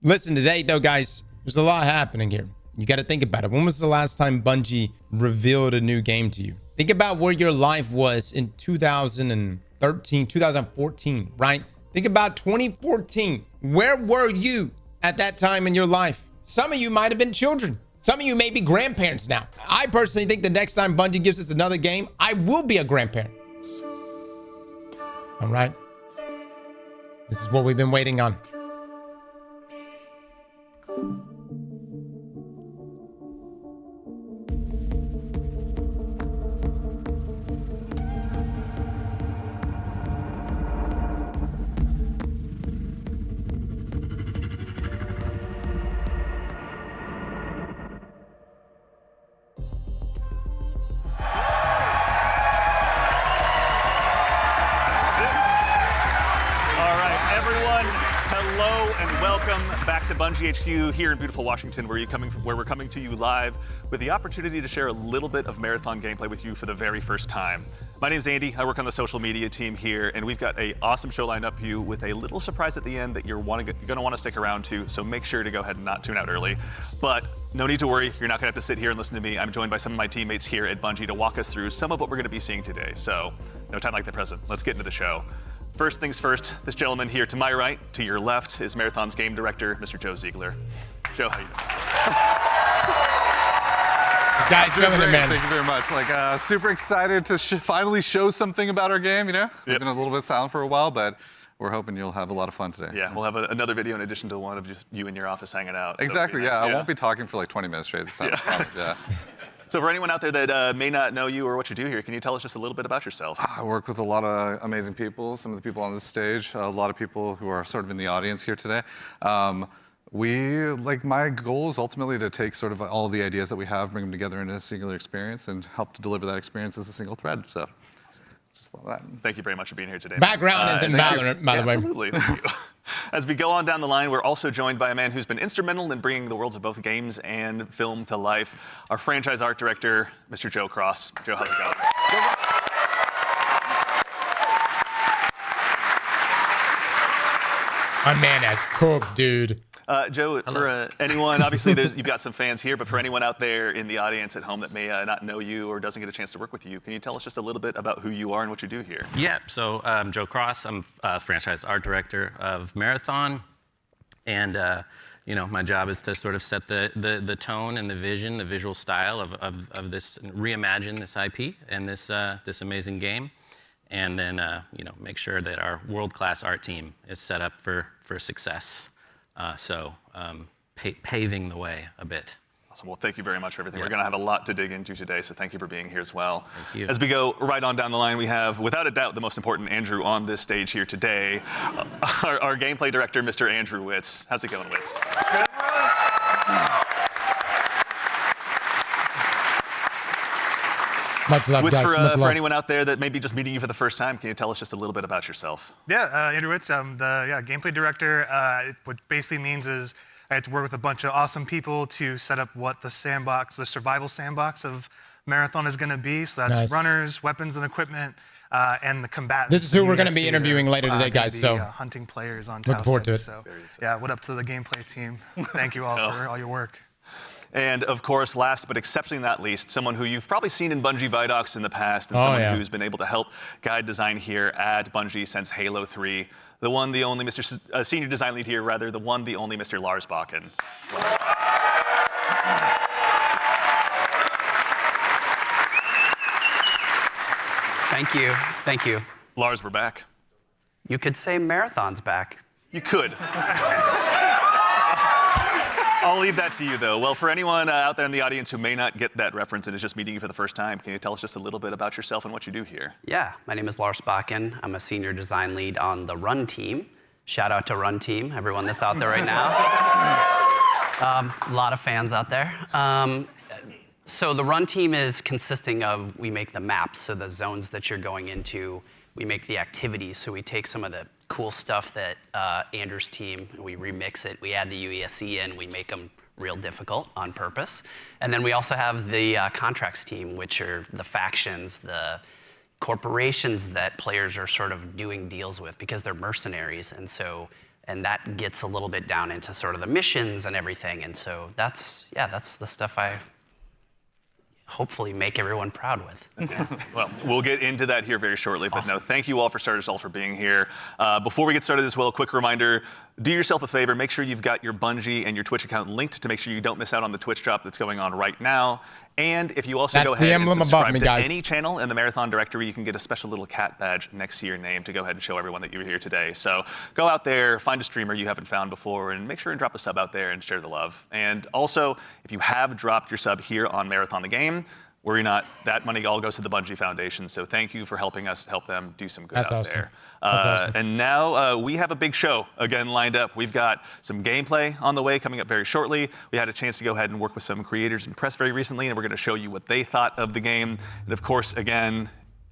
Listen, today, though, guys, there's a lot happening here. You got to think about it. When was the last time Bungie revealed a new game to you? Think about where your life was in 2013, 2014, right? Think about 2014. Where were you at that time in your life? Some of you might have been children. Some of you may be grandparents now. I personally think the next time Bungie gives us another game, I will be a grandparent. All right. This is what we've been waiting on. Bungie HQ here in beautiful Washington, where we're coming to you live with the opportunity to share a little bit of marathon gameplay with you for the very first time. My name's Andy. I work on the social media team here, and we've got an awesome show lined up for you with a little surprise at the end that you're going to want to stick around to. So make sure to go ahead and not tune out early. But no need to worry. You're not going to have to sit here and listen to me. I'm joined by some of my teammates here at Bungie to walk us through some of what we're going to be seeing today. So no time like the present. Let's get into the show. First things first, this gentleman here to my right, to your left, is Marathon's game director, Mr. Joe Ziegler. Joe, how you doing? Guys, doing great. Man. Thank you very much. Super excited to finally show something about our game, you know? We've been a little bit silent for a while, but we're hoping you'll have a lot of fun today. Yeah, we'll have another video in addition to one of just you in your office hanging out. Exactly, so, yeah. I won't be talking for like 20 minutes straight this time, I promise, yeah. So for anyone out there that may not know you or what you do here, can you tell us just a little bit about yourself? I work with a lot of amazing people, some of the people on this stage, a lot of people who are sort of in the audience here today. My goal is ultimately to take sort of all the ideas that we have, bring them together into a singular experience and help to deliver that experience as a single thread, so just love that. Thank you very much for being here today. Background is invalid, by the way. Absolutely, thank you. As we go on down the line, we're also joined by a man who's been instrumental in bringing the worlds of both games and film to life, our franchise art director, Mr. Joe Cross. Joe, how's it going? My man has cooked, dude. Joe, for anyone, obviously you've got some fans here, but for anyone out there in the audience at home that may not know you or doesn't get a chance to work with you, can you tell us just a little bit about who you are and what you do here? Yeah, so I'm Joe Cross. I'm franchise art director of Marathon. And my job is to sort of set the tone and the vision, the visual style of this, reimagine this IP and this amazing game. And then, make sure that our world-class art team is set up for success. Paving the way a bit. Awesome. Well, thank you very much for everything. We're going to have a lot to dig into today, so thank you for being here as well. Thank you. As we go right on down the line, we have, without a doubt, the most important Andrew on this stage here today, our gameplay director, Mr. Andrew Witz. How's it going, Witz? Good. Much love, guys. Much love. For anyone out there that may be just meeting you for the first time, can you tell us just a little bit about yourself? Yeah, Andrew Witz. I'm the gameplay director. What basically means is I had to work with a bunch of awesome people to set up what the survival sandbox of Marathon is going to be. So that's runners, weapons and equipment, and the combatants. This is who we're going to be interviewing later today, guys. So hunting players on looking forward to it. So yeah, what up to the gameplay team? Thank you all for all your work. And of course, last but exceptionally not least, someone who you've probably seen in Bungie Vidocs in the past, and someone who's been able to help guide design here at Bungie since Halo 3. The one, the only Mr. Senior Design Lead here, rather, the one, the only Mr. Lars Bakken. Thank you. Thank you. Lars, we're back. You could say Marathon's back. You could. I'll leave that to you, though. Well, for anyone out there in the audience who may not get that reference and is just meeting you for the first time, can you tell us just a little bit about yourself and what you do here? Yeah, my name is Lars Bakken. I'm a senior design lead on the Run team. Shout out to Run team, everyone that's out there right now. A lot of fans out there. So the Run team is consisting of, we make the maps, so the zones that you're going into. We make the activities, so we take some of the cool stuff that Andrew's team, we remix it, we add the UESC in, we make them real difficult on purpose. And then we also have the contracts team, which are the factions, the corporations that players are sort of doing deals with because they're mercenaries. And so and that gets a little bit down into sort of the missions and everything. And so that's the stuff I hopefully make everyone proud with. Well, we'll get into that here very shortly, but no, thank you all for starters all for being here. Before we get started as well, a quick reminder, do yourself a favor, make sure you've got your Bungie and your Twitch account linked to make sure you don't miss out on the Twitch drop that's going on right now. And if you also go ahead and subscribe to any channel in the Marathon directory, you can get a special little cat badge next to your name to go ahead and show everyone that you were here today. So go out there, find a streamer you haven't found before, and make sure and drop a sub out there and share the love. And also, if you have dropped your sub here on Marathon the Game, worry not, that money all goes to the Bungie Foundation. So thank you for helping us help them do some good out there. And now we have a big show again lined up. We've got some gameplay on the way coming up very shortly. We had a chance to go ahead and work with some creators and press very recently, and we're going to show you what they thought of the game. And of course, again,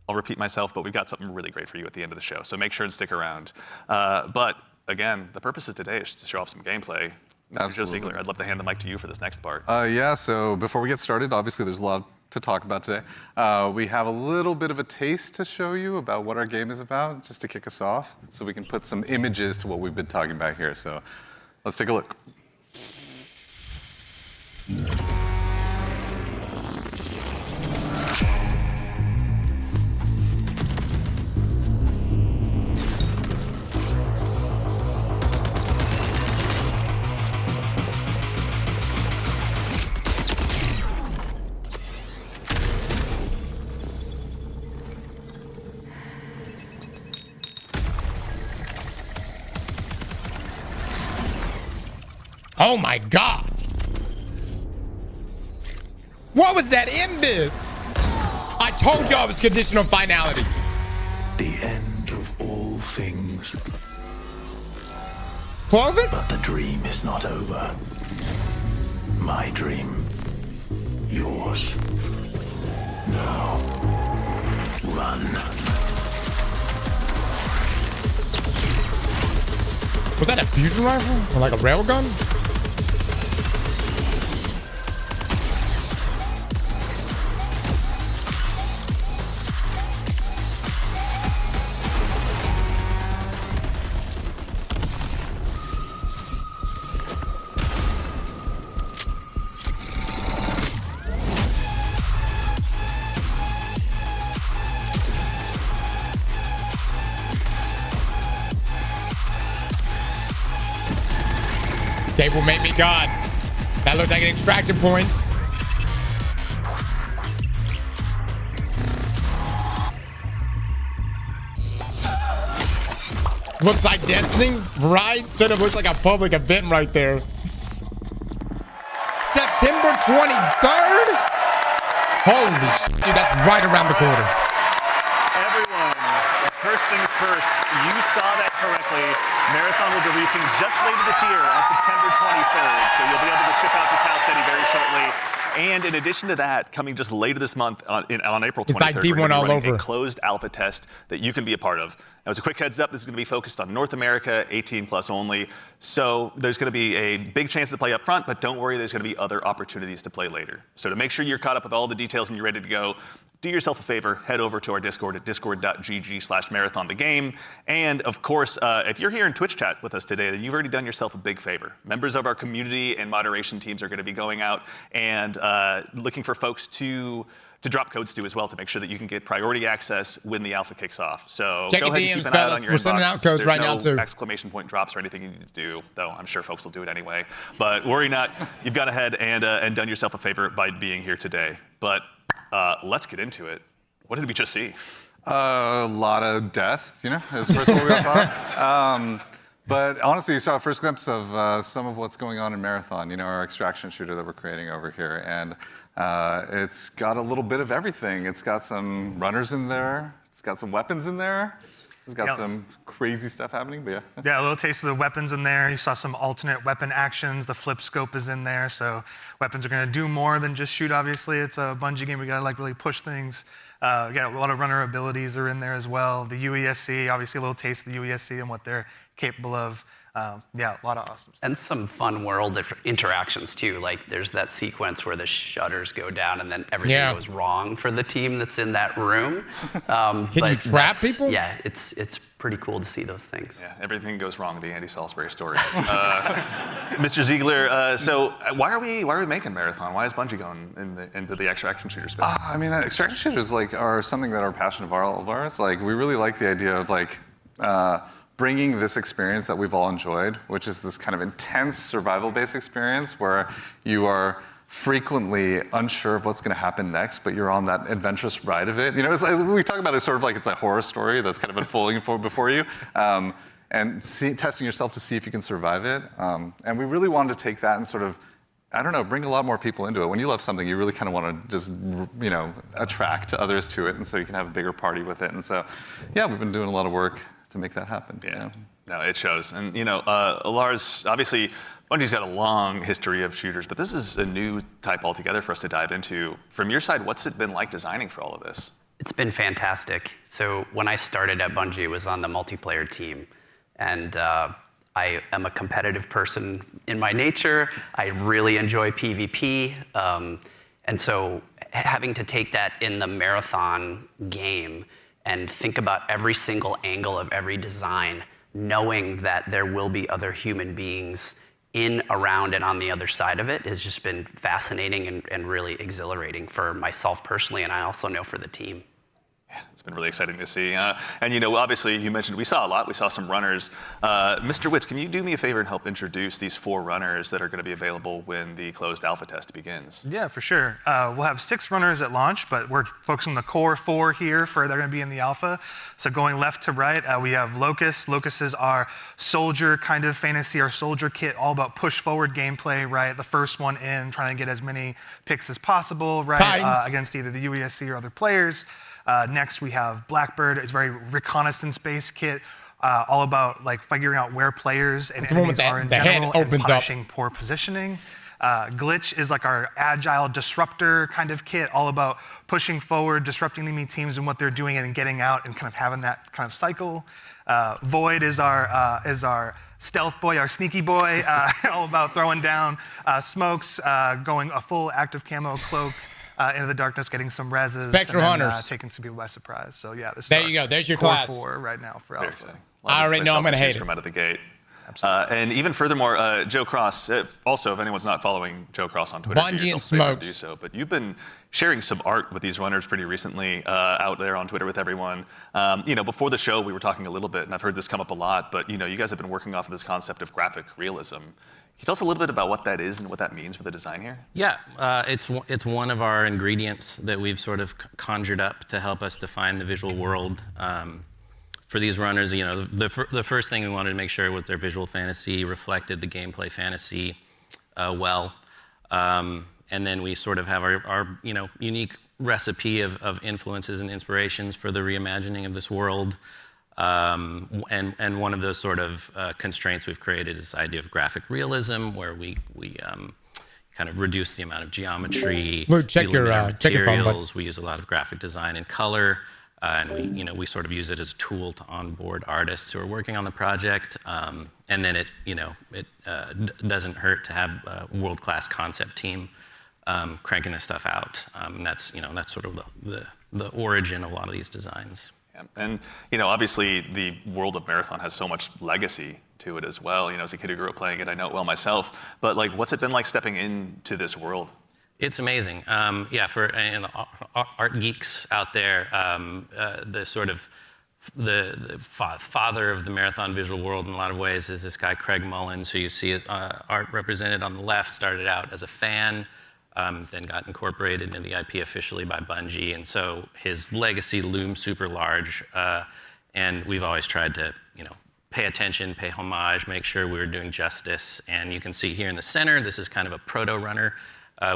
I'll repeat myself, but we've got something really great for you at the end of the show. So make sure and stick around. But again, the purpose of today is to show off some gameplay. Mr. Joe Ziegler, I'd love to hand the mic to you for this next part. Yeah, so before we get started, obviously there's a lot to talk about today. We have a little bit of a taste to show you about what our game is about, just to kick us off, so we can put some images to what we've been talking about here. So let's take a look. Oh my God. What was that Imbis? I told y'all it was conditional finality. The end of all things. Clovis? But the dream is not over. My dream. Yours. Now. Run. Was that a fusion rifle? Or like a railgun? Will make me God. That looks like an extraction point. Looks like Destiny, right? Sort of looks like a public event right there. September 23rd? Holy shit, dude, that's right around the corner. Everyone, first things first, you saw that correctly. Marathon will be releasing just later this year on September 23rd, so you'll be able to ship out to Tau City very shortly. And in addition to that, coming just later this month on April 23rd, it's like D1 we're all running over. A closed alpha test that you can be a part of. Now, as a quick heads up, this is going to be focused on North America, 18 plus only. So there's going to be a big chance to play up front, but don't worry, there's going to be other opportunities to play later. So to make sure you're caught up with all the details and you're ready to go, do yourself a favor, head over to our Discord at discord.gg/marathonthegame. And of course, if you're here in Twitch chat with us today, then you've already done yourself a big favor. Members of our community and moderation teams are going to be going out and looking for folks to drop codes to as well to make sure that you can get priority access when the alpha kicks off. So check go ahead DMs, and keep an eye out on your We're inbox. sending out codes There's right no now too. Exclamation point drops or anything you need to do, though I'm sure folks will do it anyway. But worry not, you've gone ahead and done yourself a favor by being here today. But let's get into it. What did we just see? A lot of death, you know, is first what we all saw. But honestly, you saw a first glimpse of some of what's going on in Marathon, you know, our extraction shooter that we're creating over here. And it's got a little bit of everything. It's got some runners in there. It's got some weapons in there. It's got some crazy stuff happening, but yeah. Yeah, a little taste of the weapons in there. You saw some alternate weapon actions. The flip scope is in there, so weapons are going to do more than just shoot, obviously. It's a Bungie game. We got to like really push things. Yeah, a lot of runner abilities are in there as well. The UESC, obviously a little taste of the UESC and what they're capable of. Yeah, a lot of awesome stuff. And some fun world interactions too. Like there's that sequence where the shutters go down and then everything goes wrong for the team that's in that room. Can you trap people? Yeah, it's pretty cool to see those things. Yeah, everything goes wrong, the Andy Salisbury story. Mr. Ziegler, so why are we making Marathon? Why is Bungie going into the extraction shooter space? I mean, extraction shooters are something that are a passion of all of ours. Like, we really like the idea of bringing this experience that we've all enjoyed, which is this kind of intense survival-based experience where you are frequently unsure of what's going to happen next, but you're on that adventurous ride of it. You know, we talk about it sort of like it's a horror story that's kind of unfolding before you, and testing yourself to see if you can survive it. And we really wanted to take that and sort of, I don't know, bring a lot more people into it. When you love something, you really kind of want to just, attract others to it, and so you can have a bigger party with it. And so, yeah, we've been doing a lot of work to make that happen. Yeah, no, it shows. And Lars, obviously, Bungie's got a long history of shooters, but this is a new type altogether for us to dive into. From your side, what's it been like designing for all of this? It's been fantastic. So when I started at Bungie, it was on the multiplayer team. And I am a competitive person in my nature. I really enjoy PvP. And so having to take that in the Marathon game and think about every single angle of every design, knowing that there will be other human beings in, around, and on the other side of it has just been fascinating and really exhilarating for myself personally, and I also know for the team. Yeah, it's been really exciting to see. And obviously you mentioned we saw a lot. We saw some runners. Mr. Witz, can you do me a favor and help introduce these 4 runners that are going to be available when the closed alpha test begins? Yeah, for sure. We'll have 6 runners at launch, but we're focusing on the core 4 here they're going to be in the alpha. So going left to right, we have Locust. Locust is our soldier kind of fantasy, our soldier kit, all about push forward gameplay, right? The first one in, trying to get as many picks as possible, right? Against either the UESC or other players. Next, we have Blackbird. It's a very reconnaissance-based kit, all about figuring out where players and enemies are in general and punishing poor positioning. Glitch is our agile disruptor kind of kit, all about pushing forward, disrupting enemy teams and what they're doing, and then getting out and kind of having that kind of cycle. Void is our stealth boy, our sneaky boy, all about throwing down smokes, going a full active camo cloak. Into the darkness, getting some reses, Spectral Hunters, taking some people by surprise. So yeah, this is there you go. There's your class 4 right now for alpha. I already know I'm going to hate it from out of the gate. And even furthermore, Joe Cross. Also, if anyone's not following Joe Cross on Twitter, Bungie and Smokes. Do so. But you've been sharing some art with these runners pretty recently out there on Twitter with everyone. Before the show, we were talking a little bit, and I've heard this come up a lot. But you guys have been working off of this concept of graphic realism. Can you tell us a little bit about what that is and what that means for the design here? Yeah, it's one of our ingredients that we've sort of conjured up to help us define the visual world. For these runners, the first thing we wanted to make sure was their visual fantasy reflected the gameplay fantasy well. And then we sort of have our unique recipe of influences and inspirations for the reimagining of this world. And one of those sort of constraints we've created is this idea of graphic realism, where we kind of reduce the amount of geometry. Luke, check your phone, bud. We use a lot of graphic design and color, and we sort of use it as a tool to onboard artists who are working on the project. And then it doesn't hurt to have a world-class concept team cranking this stuff out. And that's sort of the origin of a lot of these designs. And obviously the world of Marathon has so much legacy to it as well. As a kid who grew up playing it, I know it well myself. But what's it been like stepping into this world? It's amazing. For art geeks out there, the sort of the father of the Marathon visual world in a lot of ways is this guy Craig Mullins, who you see art represented on the left. Started out as a fan. Then got incorporated into the IP officially by Bungie, and so his legacy looms super large. And we've always tried to, pay attention, pay homage, make sure we were doing justice. And you can see here in the center, this is kind of a proto-runner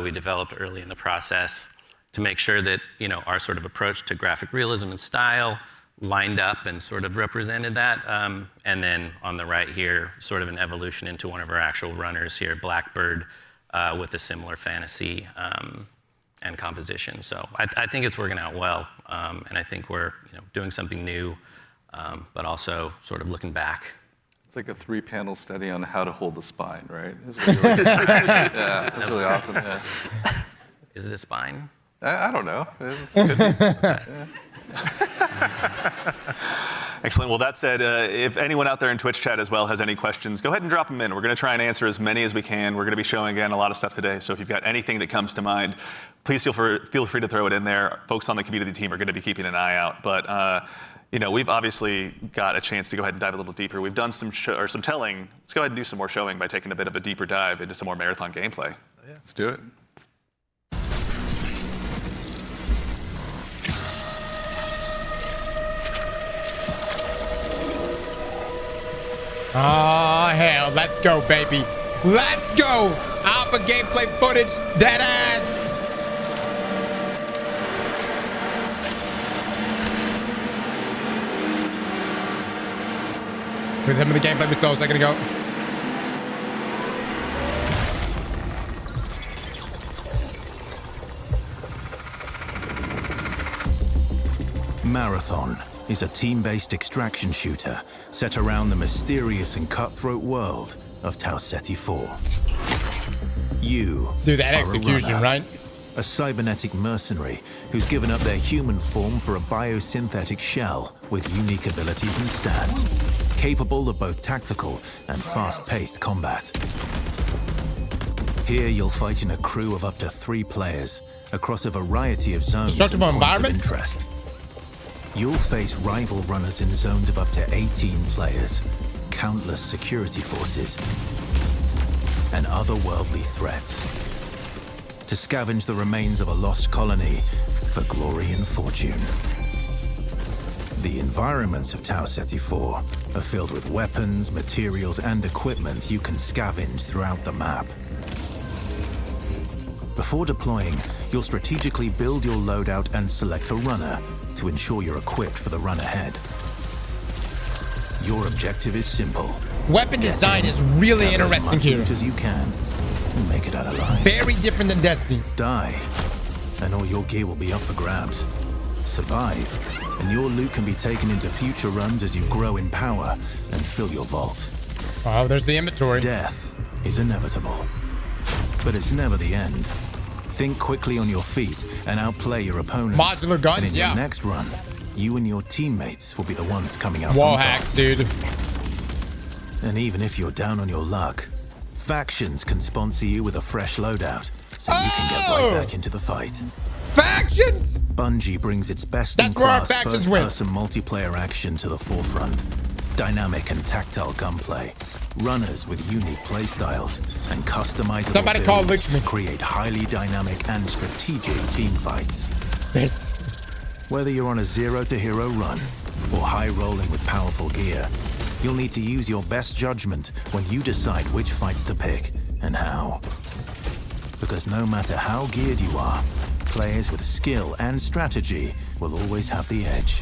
we developed early in the process to make sure that, our sort of approach to graphic realism and style lined up and sort of represented that. And then on the right here, sort of an evolution into one of our actual runners here, Blackbird. With a similar fantasy and composition. So I think it's working out well, and I think we're doing something new, but also sort of looking back. It's like a 3-panel study on how to hold the spine, right? It's really, really yeah, that's really awesome. Yeah. Is it a spine? I don't know. It could be. Excellent. Well, that said, if anyone out there in Twitch chat as well has any questions, go ahead and drop them in. We're going to try and answer as many as we can. We're going to be showing, again, a lot of stuff today. So if you've got anything that comes to mind, please feel free to throw it in there. Folks on the community team are going to be keeping an eye out. But you know, we've obviously got a chance to go ahead and dive a little deeper. We've done some telling. Let's go ahead and do some more showing by taking a bit of a deeper dive into some more Marathon gameplay. Yeah. Let's do it. Oh, hell. Let's go, baby. Let's go. Alpha gameplay footage. Dead ass. With some of the gameplay we saw a second ago. Marathon is a team-based extraction shooter set around the mysterious and cutthroat world of Tau Ceti 4. You Do that are a execution, runner, right? a cybernetic mercenary who's given up their human form for a biosynthetic shell with unique abilities and stats, capable of both tactical and fast-paced combat. Here you'll fight in a crew of up to 3 players across a variety of zones and Destructible points of environments? interest. You'll face rival runners in zones of up to 18 players, countless security forces, and otherworldly threats. To scavenge the remains of a lost colony for glory and fortune. The environments of Tau Ceti 4 are filled with weapons, materials, and equipment you can scavenge throughout the map. Before deploying, you'll strategically build your loadout and select a runner to ensure you're equipped for the run ahead. Your objective is simple. Weapon design is really Gather as interesting much here. loot as you can and make it out alive. Very different than Destiny. Die, and all your gear will be up for grabs. Survive, and your loot can be taken into future runs as you grow in power and fill your vault. Oh, there's the inventory. Death is inevitable, but it's never the end. Think quickly on your feet and outplay your opponent. Modular guns, and in yeah. your next run, you and your teammates will be the ones coming out Wall on top. hacks, dude. And even if you're down on your luck, factions can sponsor you with a fresh loadout, so you can get right back into the fight. Factions? Bungie brings its That's where our best-in-class factions win. first-person multiplayer action to the forefront. Dynamic and tactile gunplay, runners with unique playstyles, and customizable Somebody call builds Richmond. create highly dynamic and strategic team fights. There's... Whether you're on a zero-to-hero run or high-rolling with powerful gear, you'll need to use your best judgment when you decide which fights to pick and how. Because no matter how geared you are, players with skill and strategy will always have the edge.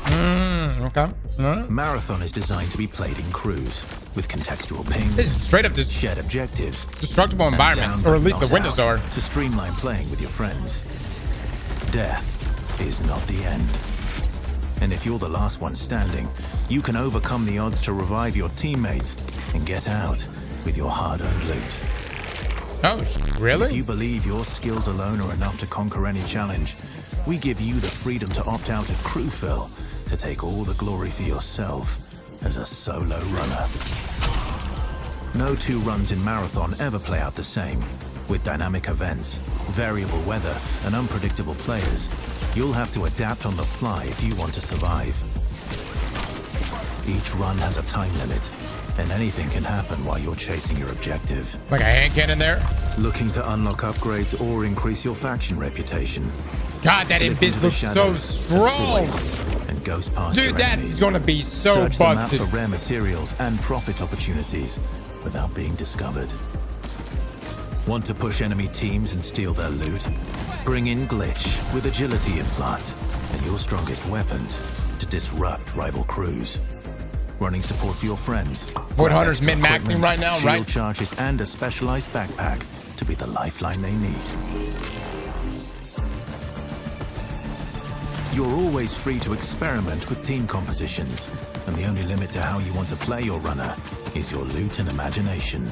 Okay. Alright. Marathon is designed to be played in crews, with contextual pings, This is straight up just shared objectives, destructible and environments, down or at but least the not windows out, are. to streamline playing with your friends. Death is not the end. And if you're the last one standing, you can overcome the odds to revive your teammates and get out with your hard-earned loot. Oh, If really? you believe your skills alone are enough to conquer any challenge, we give you the freedom to opt out of crew fill to take all the glory for yourself as a solo runner. No 2 runs in Marathon ever play out the same. With dynamic events, variable weather, and unpredictable players, you'll have to adapt on the fly if you want to survive. Each run has a time limit, and anything can happen while you're chasing your objective. Like a hand cannon there? Looking to unlock upgrades or increase your faction reputation? God, that Slip invis into the looks so shadows, strong. avoid, and ghost past Dude, your that enemies. is gonna be so Search the map busted. for rare materials and profit opportunities without being discovered. Want to push enemy teams and steal their loot? Bring in Glitch with agility implants and your strongest weapons to disrupt rival crews. Running support for your friends. Void Grab Hunter's extra min-maxing equipment, right now, shield right? charges and a specialized backpack to be the lifeline they need. You're always free to experiment with team compositions, and the only limit to how you want to play your runner is your loot and imagination.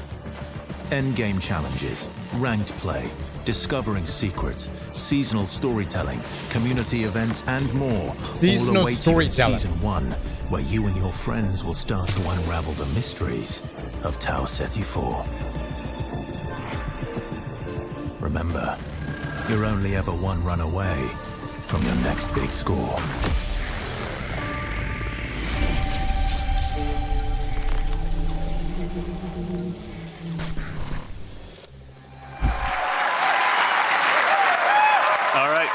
Endgame challenges, ranked play, discovering secrets, seasonal storytelling, community events, and more. Seasonal all await storytelling. you in Season 1, where you and your friends will start to unravel the mysteries of Tau Ceti 4. Remember, you're only ever one run away from your next big score. All right.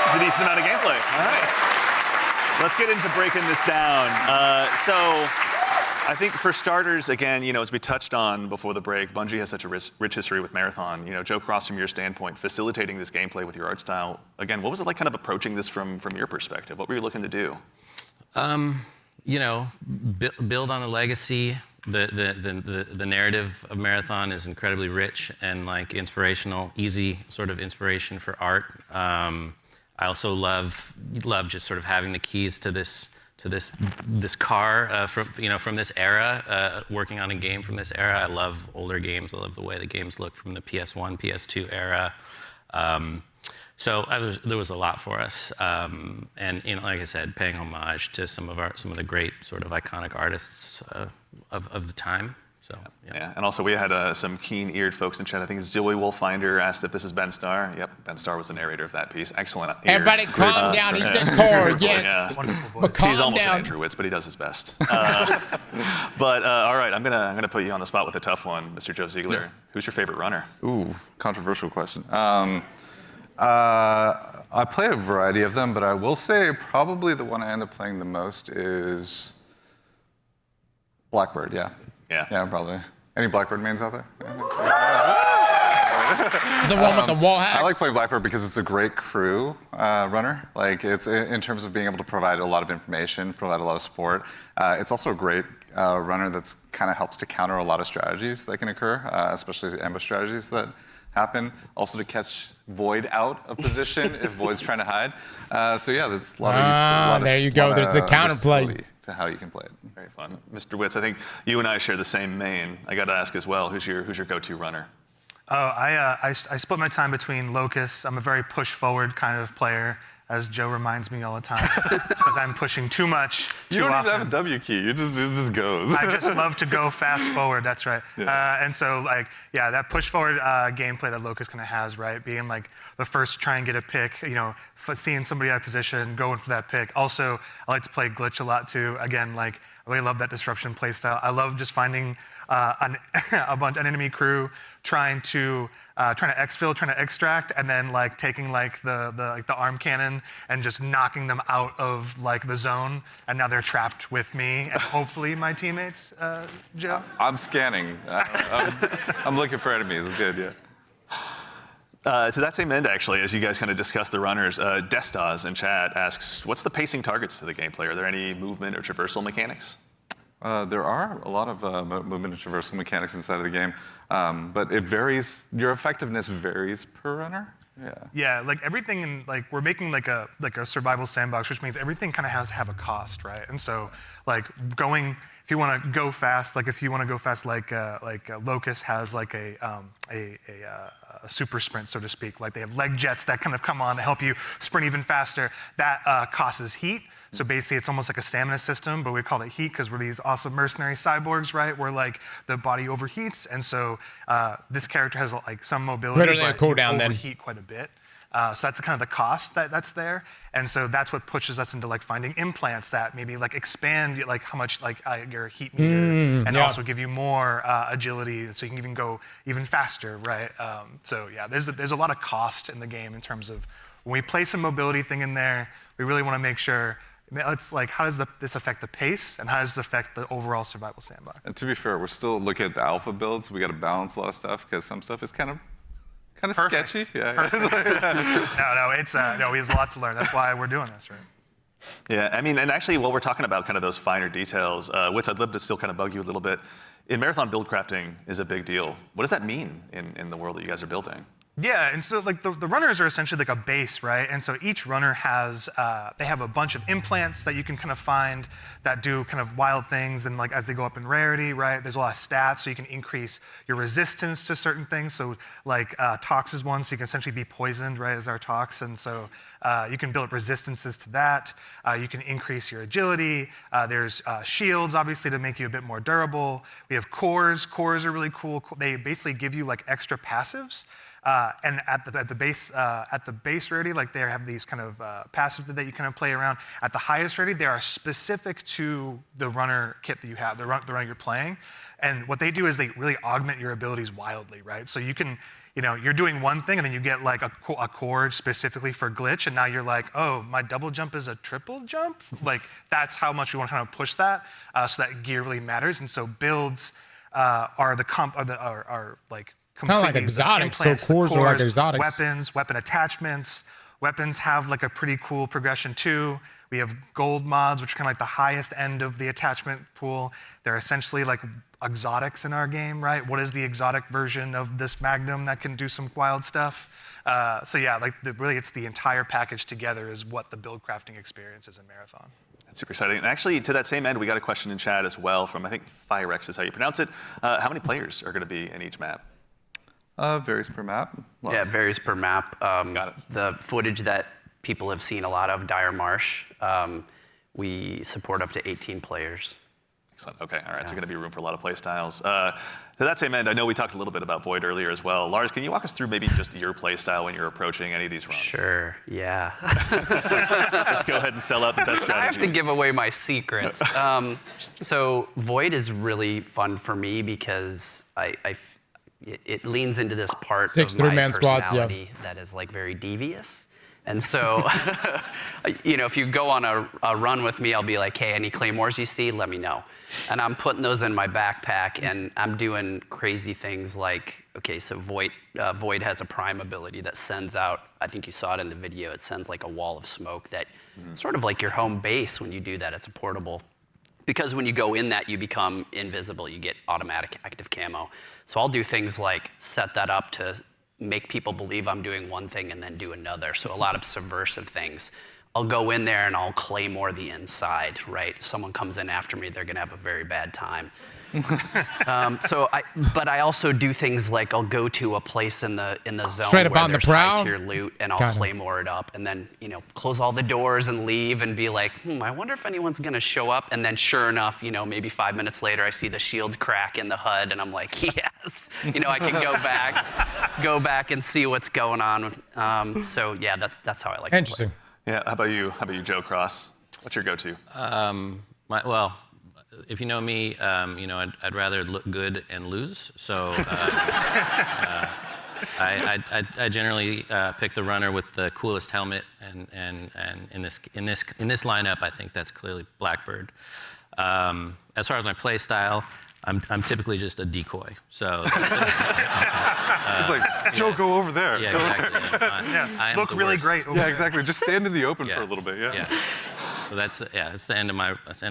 It's a decent amount of gameplay. All right. Let's get into breaking this down. So I think for starters, again, as we touched on before the break, Bungie has such a rich history with Marathon. Joe Cross, from your standpoint, facilitating this gameplay with your art style, again, what was it like kind of approaching this from your perspective? What were you looking to do? Build on the legacy. The narrative of Marathon is incredibly rich and like inspirational, easy sort of inspiration for art. I also love just sort of having the keys to this car from this era, working on a game from this era. I love older games. I love the way the games look from the PS1, PS2 era. So there was a lot for us, and like I said, paying homage to some of the great sort of iconic artists of the time. So yeah. And also we had some keen-eared folks in chat. I think it's Joey Wolfinder asked if this is Ben Starr. Yep, Ben Starr was the narrator of that piece. Excellent. Everybody calm down. He said core, yes. Yeah. Wonderful voice. But calm He's almost down. an Andrew Witz, but he does his best. But all right, I'm gonna put you on the spot with a tough one, Mr. Joe Ziegler. Yeah. Who's your favorite runner? Ooh, controversial question. I play a variety of them, but I will say probably the one I end up playing the most is Blackbird, yeah. Yeah. Yeah, probably. Any Blackbird mains out there? The one with the wall hacks. I like playing Blackbird because it's a great crew runner. Like, it's in terms of being able to provide a lot of information, provide a lot of support. It's also a great runner that's kind of helps to counter a lot of strategies that can occur, especially ambush strategies that happen. Also to catch Void out of position if Void's trying to hide. So yeah, there's a lot of there you go. There's the counterplay versatility to how you can play it. Very fun. Mr. Witz, I think you and I share the same main. I got to ask as well, who's your go-to runner? Oh, I split my time between Locust. I'm a very push-forward kind of player, as Joe reminds me all the time, because I'm pushing too much, too often. You don't even have a W key. It just goes. I just love to go fast forward. That's right. Yeah. And so, that push-forward gameplay that Locust kind of has, right? Being like the first to try and get a pick, seeing somebody out of position, going for that pick. Also, I like to play glitch a lot too. Again, I really love that disruption playstyle. I love just finding an enemy crew trying to exfil, trying to extract, and then taking the arm cannon and just knocking them out of the zone, and now they're trapped with me and hopefully my teammates. Joe. I'm scanning. I'm looking for enemies. It's good, yeah. To that same end, actually, as you guys kind of discuss the runners, Destas in chat asks, what's the pacing targets to the gameplay? Are there any movement or traversal mechanics? There are a lot of movement and traversal mechanics inside of the game, but it varies. Your effectiveness varies per runner. Yeah, everything in we're making a survival sandbox, which means everything kind of has to have a cost, right? And so if you want to go fast, Locust has a super sprint, so to speak. They have leg jets that kind of come on to help you sprint even faster. That causes heat. So basically, it's almost like a stamina system, but we call it heat because we're these awesome mercenary cyborgs, right? Where the body overheats, and so this character has some mobility, Literally but a cooldown you then. overheat quite a bit. So that's kind of the cost that's there, and so that's what pushes us into finding implants that maybe expand how much your heat meter, and also give you more agility, so you can even go even faster, right? So yeah, there's a lot of cost in the game in terms of when we place a mobility thing in there, we really want to make sure. It's how does this affect the pace, and how does this affect the overall survival sandbox? And to be fair, we're still looking at the alpha builds. We got to balance a lot of stuff because some stuff is kind of sketchy. Yeah. No, we have a lot to learn. That's why we're doing this, right? Yeah, I mean, and actually, while we're talking about kind of those finer details, Witz, I'd love to still kind of bug you a little bit. In Marathon, build crafting is a big deal. What does that mean in the world that you guys are building? Yeah, and so like the runners are essentially like a base, right? And so each runner has, they have a bunch of implants that you can kind of find that do kind of wild things, and like as they go up in rarity, right? There's a lot of stats, so you can increase your resistance to certain things. So like Tox is one, so you can essentially be poisoned, right, as our Tox, and so you can build up resistances to that. You can increase your agility. There's shields, obviously, to make you a bit more durable. We have cores. Cores are really cool. They basically give you like extra passives. And at the base rarity, like they have these kind of passives that you kind of play around. At the highest rarity, they are specific to the runner kit that you have, the runner you're playing. And what they do is they really augment your abilities wildly, right? So you can, you're doing one thing and then you get like a core specifically for glitch, and now you're like, oh, my double jump is a triple jump? Like that's how much we want to kind of push that, so that gear really matters. And so builds are like kind of like exotic, so cores are like exotics. Weapons, weapon attachments. Weapons have like a pretty cool progression too. We have gold mods, which are kind of like the highest end of the attachment pool. They're essentially like exotics in our game, right? What is the exotic version of this Magnum that can do some wild stuff? So yeah, like really it's the entire package together is what the build crafting experience is in Marathon. That's super exciting. And actually, to that same end, we got a question in chat as well from, I think, Firex is how you pronounce it. How many players are going to be in each map? Varies per map. Yeah, it varies per map. Got it. The footage that people have seen a lot of, Dire Marsh, we support up to 18 players. Excellent. Okay. All right. So going to be room for a lot of play styles. To that same end, I know we talked a little bit about Void earlier as well. Lars, can you walk us through maybe just your play style when you're approaching any of these runs? Sure. Yeah. Let's go ahead and sell out the best strategy. I have to give away my secrets. So Void is really fun for me because it leans into this part of my personality that is like very devious. And so, if you go on a run with me, I'll be like, hey, any claymores you see, let me know. And I'm putting those in my backpack, and I'm doing crazy things like, okay, so Void has a prime ability that sends out, I think you saw it in the video, it sends like a wall of smoke that sort of like your home base when you do that. It's a portable. Because when you go in that, you become invisible. You get automatic active camo. So I'll do things like set that up to make people believe I'm doing one thing and then do another. So a lot of subversive things. I'll go in there and I'll claymore the inside, right? Someone comes in after me, they're gonna have a very bad time. But I also do things like I'll go to a place in the zone straight up where on there's the prowl? high tier loot, and I'll claymore it up, and then close all the doors and leave, and be like, I wonder if anyone's gonna show up. And then sure enough, maybe 5 minutes later, I see the shield crack in the HUD, and I'm like, yes, I can go back and see what's going on. So yeah, that's how I like to play. Interesting. Yeah. How about you, Joe Cross? What's your go-to? Well, if you know me, I'd rather look good and lose. So I generally pick the runner with the coolest helmet, and in this lineup, I think that's clearly Blackbird. As far as my play style, I'm typically just a decoy. So that's it. It's like, Joe, go over there. Yeah, exactly. I am look the really worst. great. Yeah, exactly. Just stand in the open for a little bit. Yeah. So that's the end of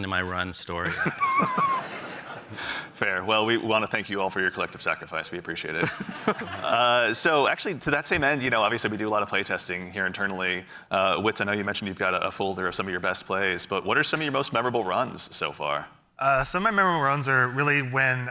my run story. Fair. Well, we want to thank you all for your collective sacrifice. We appreciate it. So actually, to that same end, obviously we do a lot of play testing here internally. Witz, I know you mentioned you've got a folder of some of your best plays, but what are some of your most memorable runs so far? Some of my memorable runs are really when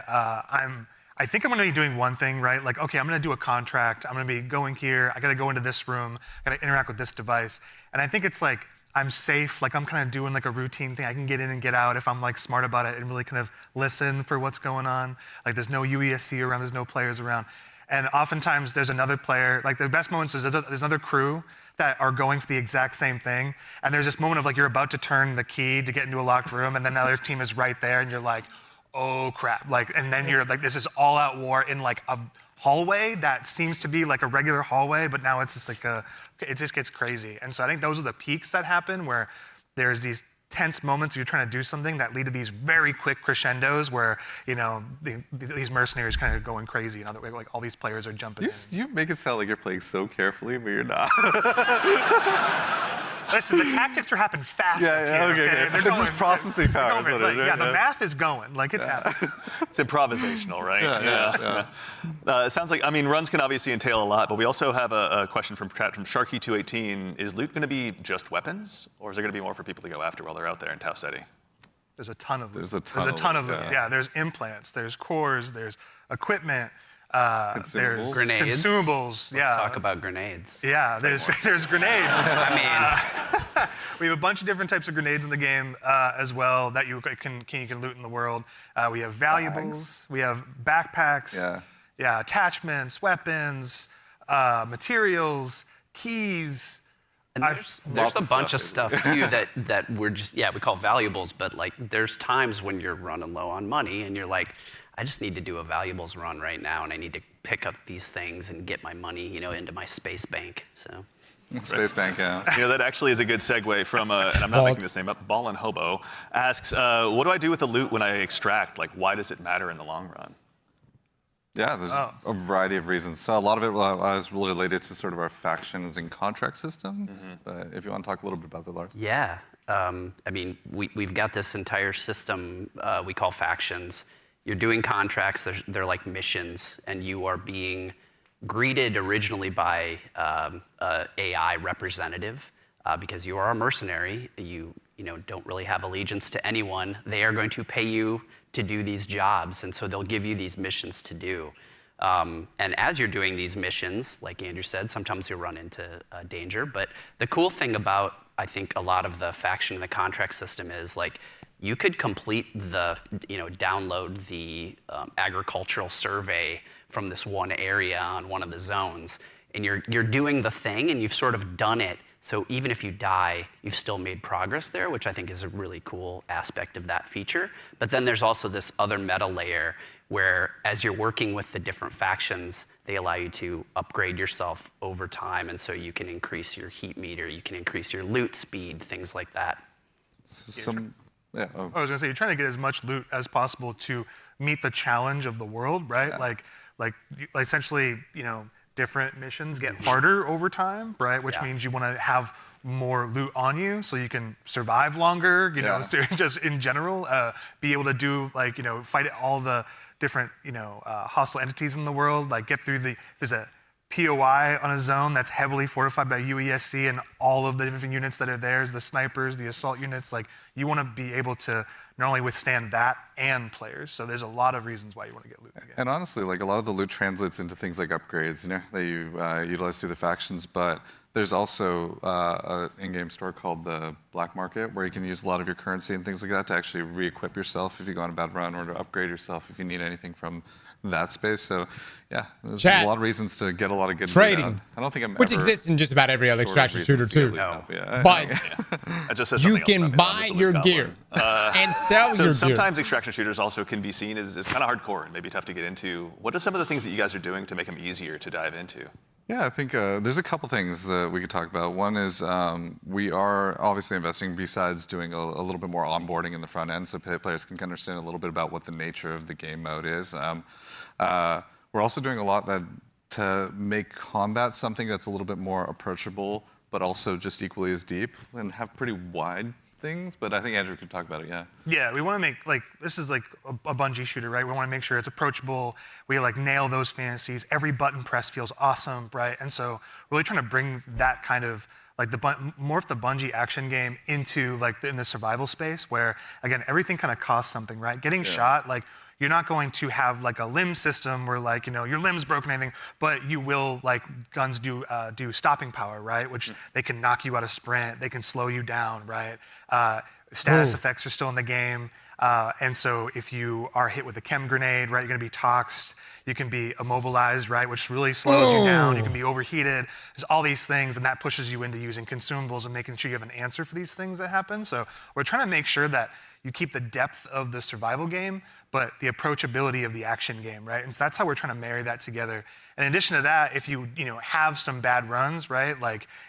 I think I'm going to be doing one thing, right? Like, okay, I'm going to do a contract. I'm going to be going here. I got to go into this room. I got to interact with this device. And I think it's like I'm safe. Like I'm kind of doing like a routine thing. I can get in and get out if I'm like smart about it and really kind of listen for what's going on. Like there's no UESC around. There's no players around. And oftentimes there's another player. Like the best moments is there's another crew that are going for the exact same thing. And there's this moment of like you're about to turn the key to get into a locked room, and then the other team is right there, and you're like, oh crap. Like, and then you're like, this is all out war in like a hallway that seems to be like a regular hallway, but now it's just like it just gets crazy. And so I think those are the peaks that happen where there's these tense moments you're trying to do something that lead to these very quick crescendos where, these mercenaries kind of going crazy. Like all these players are jumping in. You make it sound like you're playing so carefully, but you're not. Listen, the tactics are happening fast. Okay. They're It's just processing power. They're going, the math is going. Like, it's happening. It's improvisational, right? Yeah. It sounds like, I mean, runs can obviously entail a lot, but we also have a question from Sharky218. Is loot going to be just weapons, or is there going to be more for people to go after while they're out there in Tau Ceti? There's a ton of loot. There's a ton of loot. Yeah, there's implants, there's cores, there's equipment, there's grenades. Consumables. Let's talk about grenades. Yeah, there's grenades. I mean, we have a bunch of different types of grenades in the game as well that you can loot in the world. We have valuables, we have backpacks, attachments, weapons, materials, keys. and there's a bunch of stuff too that we're just, we call valuables, but like there's times when you're running low on money and you're like, I just need to do a valuables run right now and I need to pick up these things and get my money, into my space bank, so. Space bank, yeah. That actually is a good segue from, and I'm not making this name up, Ballin' Hobo asks, what do I do with the loot when I extract? Like, why does it matter in the long run? Yeah, there's a variety of reasons. So a lot of it was related to sort of our factions and contract system. But if you want to talk a little bit about that, Lars. Yeah, I mean, we've got this entire system we call factions. You're doing contracts, they're like missions, and you are being greeted originally by AI representative because you are a mercenary. You don't really have allegiance to anyone. They are going to pay you to do these jobs, and so they'll give you these missions to do. And as you're doing these missions, like Andrew said, sometimes you'll run into danger. But the cool thing about, I think, a lot of the faction and the contract system is like, you could complete the, download the agricultural survey from this one area on one of the zones, and you're doing the thing, and you've sort of done it. So even if you die, you've still made progress there, which I think is a really cool aspect of that feature. But then there's also this other meta layer where as you're working with the different factions, they allow you to upgrade yourself over time, and so you can increase your heat meter, you can increase your loot speed, things like that. I was gonna say, you're trying to get as much loot as possible to meet the challenge of the world, right? Yeah. Like essentially, different missions get harder over time, right? Which means you want to have more loot on you so you can survive longer, so just in general, be able to do fight all the different, hostile entities in the world, like get through there's a POI on a zone that's heavily fortified by UESC and all of the different units that are there, the snipers, the assault units, like you want to be able to not only withstand that and players. So there's a lot of reasons why you want to get loot in the game. And honestly, like a lot of the loot translates into things like upgrades, that you utilize through the factions, but there's also an in-game store called the Black Market where you can use a lot of your currency and things like that to actually re-equip yourself if you go on a bad run or to upgrade yourself if you need anything from that space. So there's a lot of reasons to get a lot of good trading. Loot out. I don't think I'm which exists in just about every other extraction shooter too. But you can buy your gear and sell your gear. Sometimes extraction shooters also can be seen as kind of hardcore and maybe tough to get into. What are some of the things that you guys are doing to make them easier to dive into? Yeah, I think there's a couple things that we could talk about. One is we are obviously investing, besides doing a little bit more onboarding in the front end so players can understand a little bit about what the nature of the game mode is. We're also doing a lot to make combat something that's a little bit more approachable, but also just equally as deep and have pretty wide things. But I think Andrew could talk about it, Yeah, we want to make, this is like a Bungie shooter, right? We want to make sure it's approachable. We nail those fantasies. Every button press feels awesome, right? And so really trying to bring that kind of, morph the Bungie action game into in the survival space where, again, everything kind of costs something, right? Getting shot, you're not going to have a limb system where your limb's broken or anything, but you will, guns do stopping power, right? Which they can knock you out of sprint, they can slow you down, right? Status effects are still in the game. And so if you are hit with a chem grenade, right, you're gonna be toxed. You can be immobilized, right, which really slows you down. You can be overheated. There's all these things, and that pushes you into using consumables and making sure you have an answer for these things that happen. So we're trying to make sure that you keep the depth of the survival game, but the approachability of the action game, right? And so that's how we're trying to marry that together. In addition to that, if you have some bad runs, right,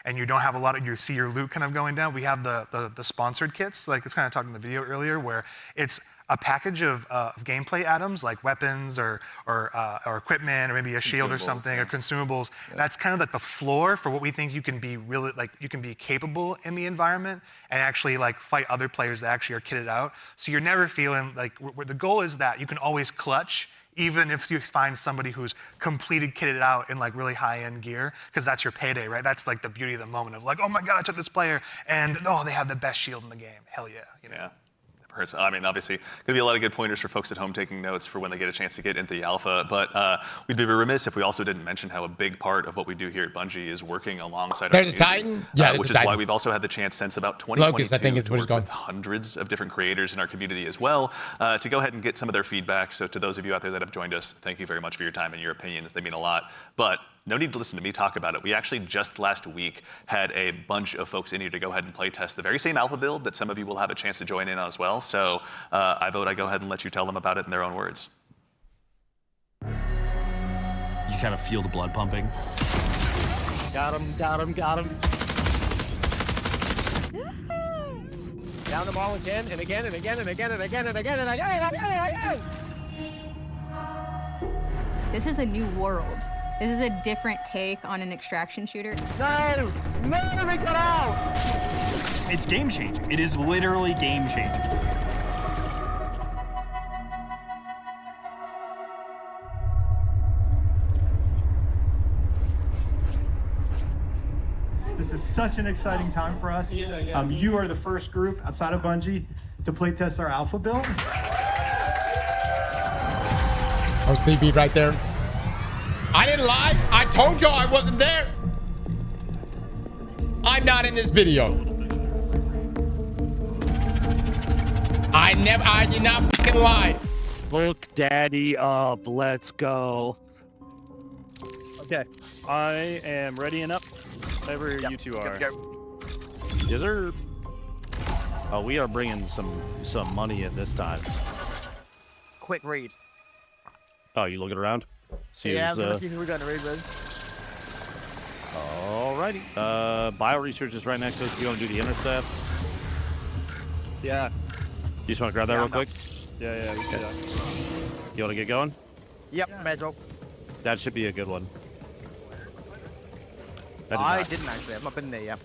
and you don't have a lot of, you see your loot kind of going down, we have the sponsored kits, it's kind of talking in the video earlier, where it's a package of gameplay items like weapons or equipment or maybe a shield or something or consumables. That's kind of like the floor for what we think you can be really you can be capable in the environment and actually like fight other players that actually are kitted out. So you're never feeling like the goal is that you can always clutch, even if you find somebody who's completed kitted out in like really high-end gear, because that's your payday, right? That's like the beauty of the moment of like, oh my God, I took this player, and oh, they have the best shield in the game. Hell yeah, you know? Yeah. Hurts. I mean, obviously, going to be a lot of good pointers for folks at home taking notes for when they get a chance to get into the alpha. But we'd be remiss if we also didn't mention how a big part of what we do here at Bungie is working alongside There's our a community, Titan? Yeah, which is why we've also had the chance since about 2022 Locust, I think is to where it's work going. with hundreds of different creators in our community as well to go ahead and get some of their feedback. So to those of you out there that have joined us, thank you very much for your time and your opinions. They mean a lot. But no need to listen to me talk about it. We actually just last week had a bunch of folks in here to go ahead and play test the very same alpha build that some of you will have a chance to join in on as well. So I vote I go ahead and let you tell them about it in their own words. You kind of feel the blood pumping. Got him, got him, got him. Down them all again and again and again and again and again and again and again and again and again. This is a new world. This is a different take on an extraction shooter. No! No, they got out! It's game changing. It is literally game changing. This is such an exciting time for us. You are the first group outside of Bungie to play test our alpha build. Oh, CB right there. I didn't lie. I told y'all I wasn't there. I'm not in this video. I did not fucking lie. Look daddy up, let's go. Okay, I am ready and up. Whatever you two are. Yes, sir. Oh, we are bringing some money in this time. Quick read. Oh, you looking around? See yeah, I'm gonna see who we're gonna raid with. Alrighty. Bio research is right next to us. If you want to do the intercepts. Yeah. You just want to grab that real quick? Yeah. You want to get going? Yep, Medro. That should be a good one. I didn't actually. I've not been there yet.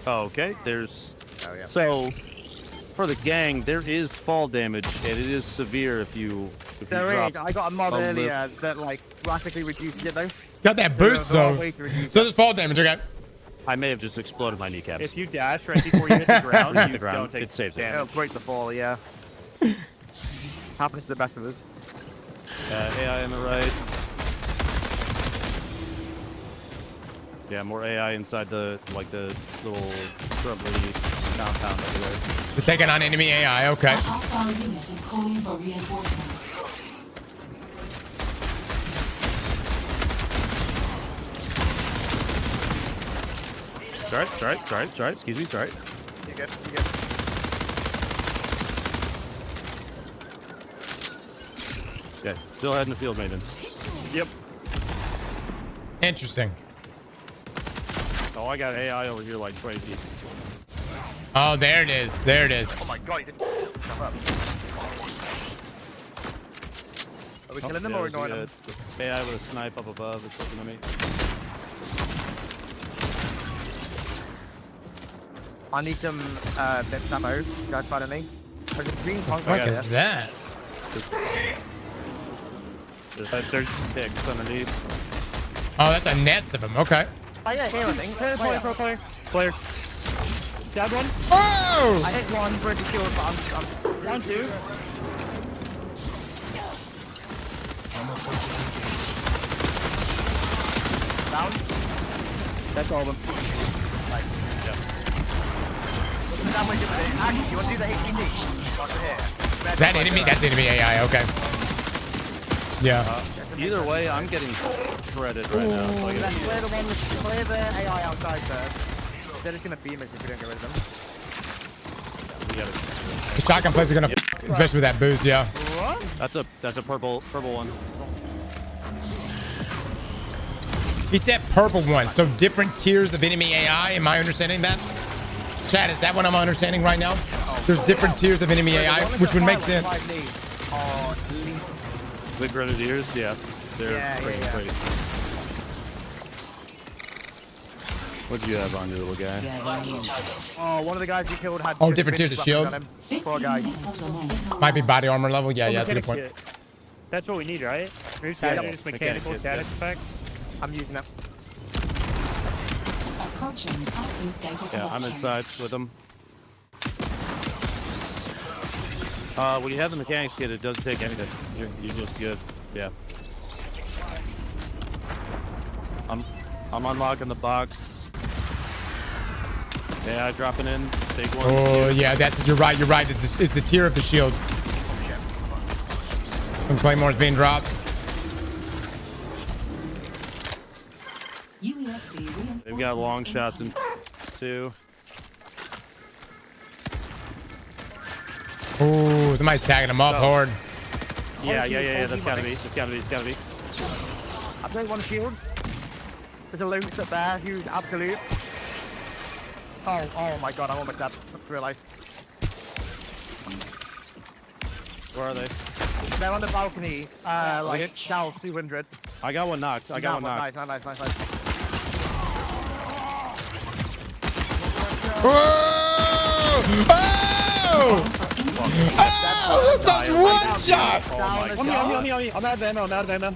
Oh, okay. There's. Oh yeah. So, for the gang, there is fall damage, and it is severe if you. There is. I got a mod earlier that like drastically reduced it though. Got that boost though. So there's fall damage. Okay. I may have just exploded my kneecaps. If you dash right before you hit the ground, you don't take it saves it. It'll break the fall. Yeah. Happens to the best of us. AI on the right. Yeah, more AI inside the little shrubbery compound over there. We're taking on enemy AI. Okay. A hostile unit is calling for reinforcements. Sorry. Excuse me, sorry. You good? Okay, still heading to field maintenance. Yep. Interesting. Oh, I got AI over here like 20 feet. Oh, there it is. There it is. Oh my god, he just stuff up. Are we killing them or ignoring them? AI with a snipe up above is looking at me. I need some bits ammo, guys, finally. There's a green concrete. What is that? There's ticks underneath. Oh, that's a nest of them. Okay. Oh yeah, here I think. Clear. Down one. Oh! I hit one for the kill, but I'm Down two. down. That's all of them. Right. Yeah. Actually, you want to do the HPD? That enemy, that's enemy AI. Okay. Yeah. Either way, I'm getting shredded right now. So Let's clear the AI outside first. They're just gonna beam us if we don't get rid of them. The shotgun players are gonna, especially with that boost. Yeah. What? That's a purple one. He said purple one, so different tiers of enemy AI. Am I understanding that? Chad, is that what I'm understanding right now? Oh, There's different tiers of enemy AI, which would make sense. The Grenadiers, yeah. They're pretty great. What'd you have on your little guy? Oh, one of the guys you killed had. Oh, different tiers of shield. Poor guy. Might be body armor level. Yeah, yeah, that's a good point. That's what we need, right? Moves Yeah, just mechanical static effects. I'm using it. Yeah, I'm inside with them. When you have the mechanics kit, it doesn't take anything. You're just good. Yeah. I'm unlocking the box. Yeah, dropping in. Take one. Oh yeah, that's you're right. You're right. It's the tier of the shields. Some claymores being dropped. They've got long shots in two. Oh, somebody's tagging them up hard. Yeah. That's gotta be. It's gotta be. I played one shield. There's a Lynx up there who's absolute. Oh my god, I almost had realised. Where are they? They're on the balcony, like south 200. I got one knocked. I got one knocked. Nice. Whoa! Oh! That's one shot! On me. I'm out of ammo.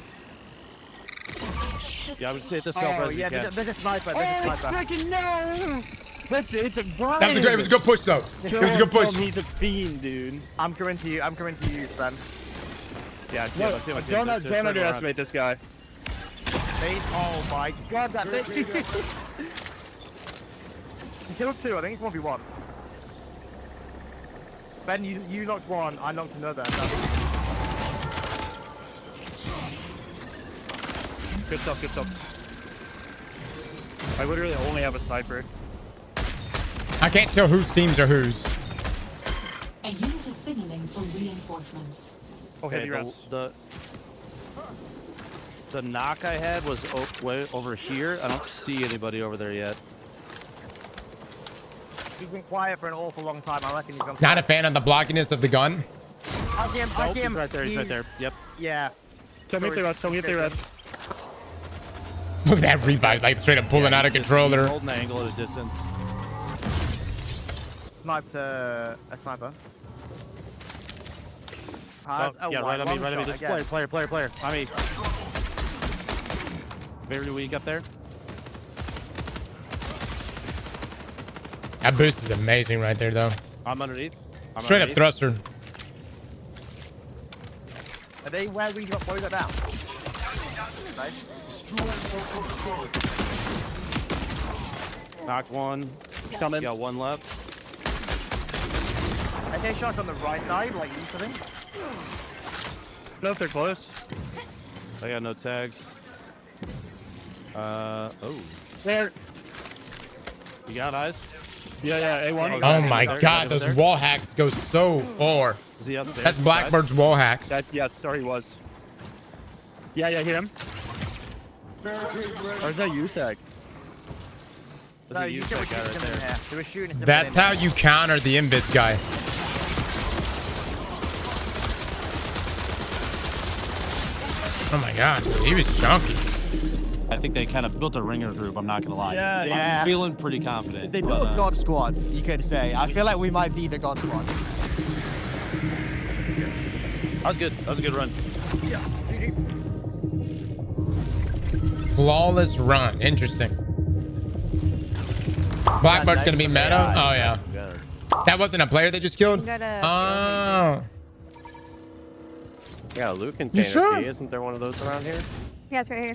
Yeah, I would say it's a self-res. Oh, yeah, there's a sniper. Freaking no! It's a grind. That was great. It was a good push, though. It was a good push. He's a fiend, dude. I'm coming to you, Ben. Yeah, don't underestimate this guy. Oh my god, that's it. He killed two, I think it's 1v1. Ben, you knocked one, I knocked another. Good stuff. I literally only have a sniper. I can't tell whose teams are whose. A unit is signaling for reinforcements. Okay, the knock I had was way over here. I don't see anybody over there yet. He's been quiet for an awful long time. I reckon he's gone. Not a fan of the blockiness of the gun. I see him. He's right there. Yep. Yeah. Tell me if they red. Look at that revive, like straight up pulling out of control there. Holding the angle at a distance. Sniped a sniper. Yeah, right on me. This player. On me. Very weak up there. That boost is amazing right there, though. I'm underneath. Straight up thruster. Are they where we got boys down? Nice. Knocked one. Coming. Got one left. I take shots on the right side, like east of him. No, if they're close. I got no tags. Oh. There. You got eyes? Yeah, A1. Oh my god, those wall hacks go so far. Is he upstairs? That's Blackbird's wall hacks. Yes, sorry, he was. Yeah, hit him. Where's that USAC? There's a USAC guy right there. They were shooting. That's how you counter the invis guy. Oh my god, he was chunky. I think they kind of built a ringer group, I'm not gonna lie. Yeah. I'm feeling pretty confident. They built a god squad, you could say. I feel like we might be the god squad. That was good. That was a good run. Yeah. Flawless run. Interesting. Blackbird's gonna be meta. Oh yeah. That wasn't a player they just killed. Oh. Yeah, a loot container sure? key. Isn't there one of those around here? Yeah, it's right here.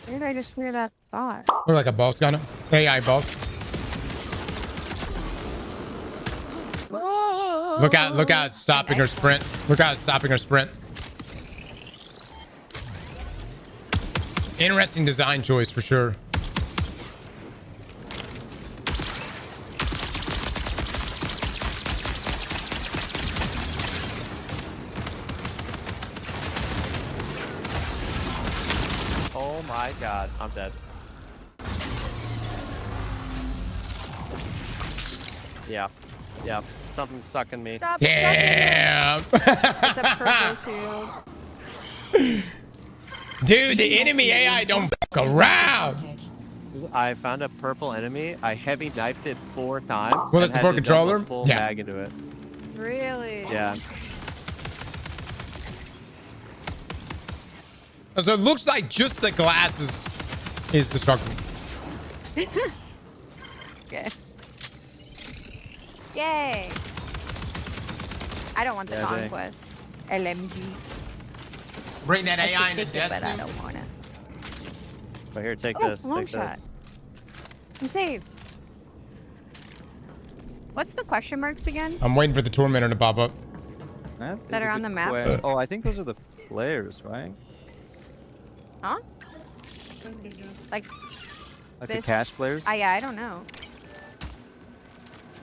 Where did I just hear that thought? Look like a boss gun. AI boss. Look out, it's stopping her sprint. Look out, it's stopping her sprint. Interesting design choice for sure. my god, I'm dead. Yeah. Yeah. Something's sucking me. Stop Damn. It's a purple shield. Dude, the enemy AI don't fuck around. I found a purple enemy. I heavy knifed it 4 times. Well, that's the pro controller? Full Yeah. mag into it. Really? Yeah. So it looks like just the glass is destructible. Okay. Yay. I don't want the conquest. LMG. Bring that I AI should into take it, but I Destiny. don't want it. But here, take Oh, this. long Take shot. this. I'm saved. What's the question marks again? I'm waiting for the tormentor to pop up. That are on the map? Oh, I think those are the players, right? Huh? Like Like this? the cash players? Yeah, I don't know.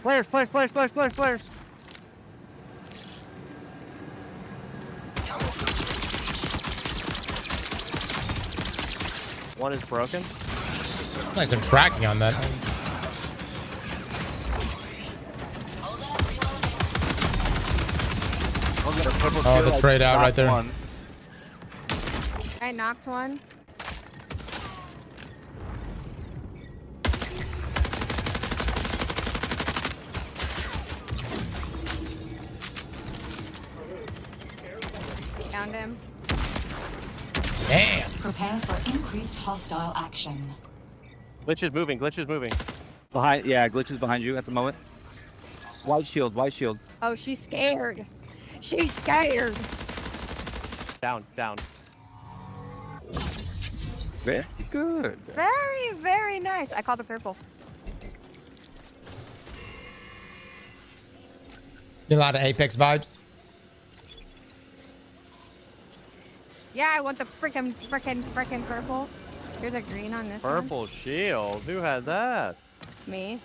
Players. One is broken. Nice, I'm tracking on that. Oh, the trade out right there. I knocked one. Found him. Damn. Prepare for increased hostile action. Glitch is moving. Glitch is moving. Behind, yeah, Glitch is behind you at the moment. White shield, white shield. Oh, she's scared. She's scared. Down. Very good. Very, very nice. I called the purple. Get a lot of Apex vibes. Yeah, I want the frickin' purple. Here's a green on this Purple shield. Who has that? one. Me.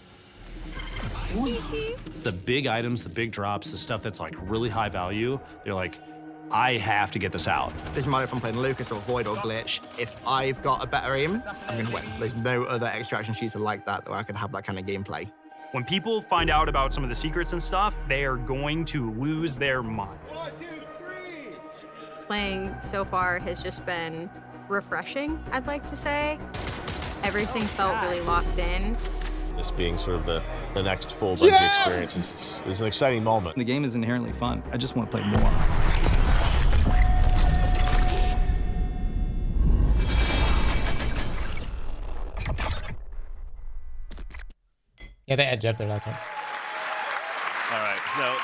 The big items, the big drops, the stuff that's like really high value, they're like, I have to get this out. Doesn't matter if I'm playing Lucas or Void or Glitch. If I've got a better aim, I'm going to win. There's no other extraction shooter like that where I can have that kind of gameplay. When people find out about some of the secrets and stuff, they are going to lose their mind. Playing so far has just been refreshing, I'd like to say. Everything felt really locked in. This being sort of the next full Bungie experience is an exciting moment. The game is inherently fun. I just want to play more. Yeah, they had Jeff there last one. All right, so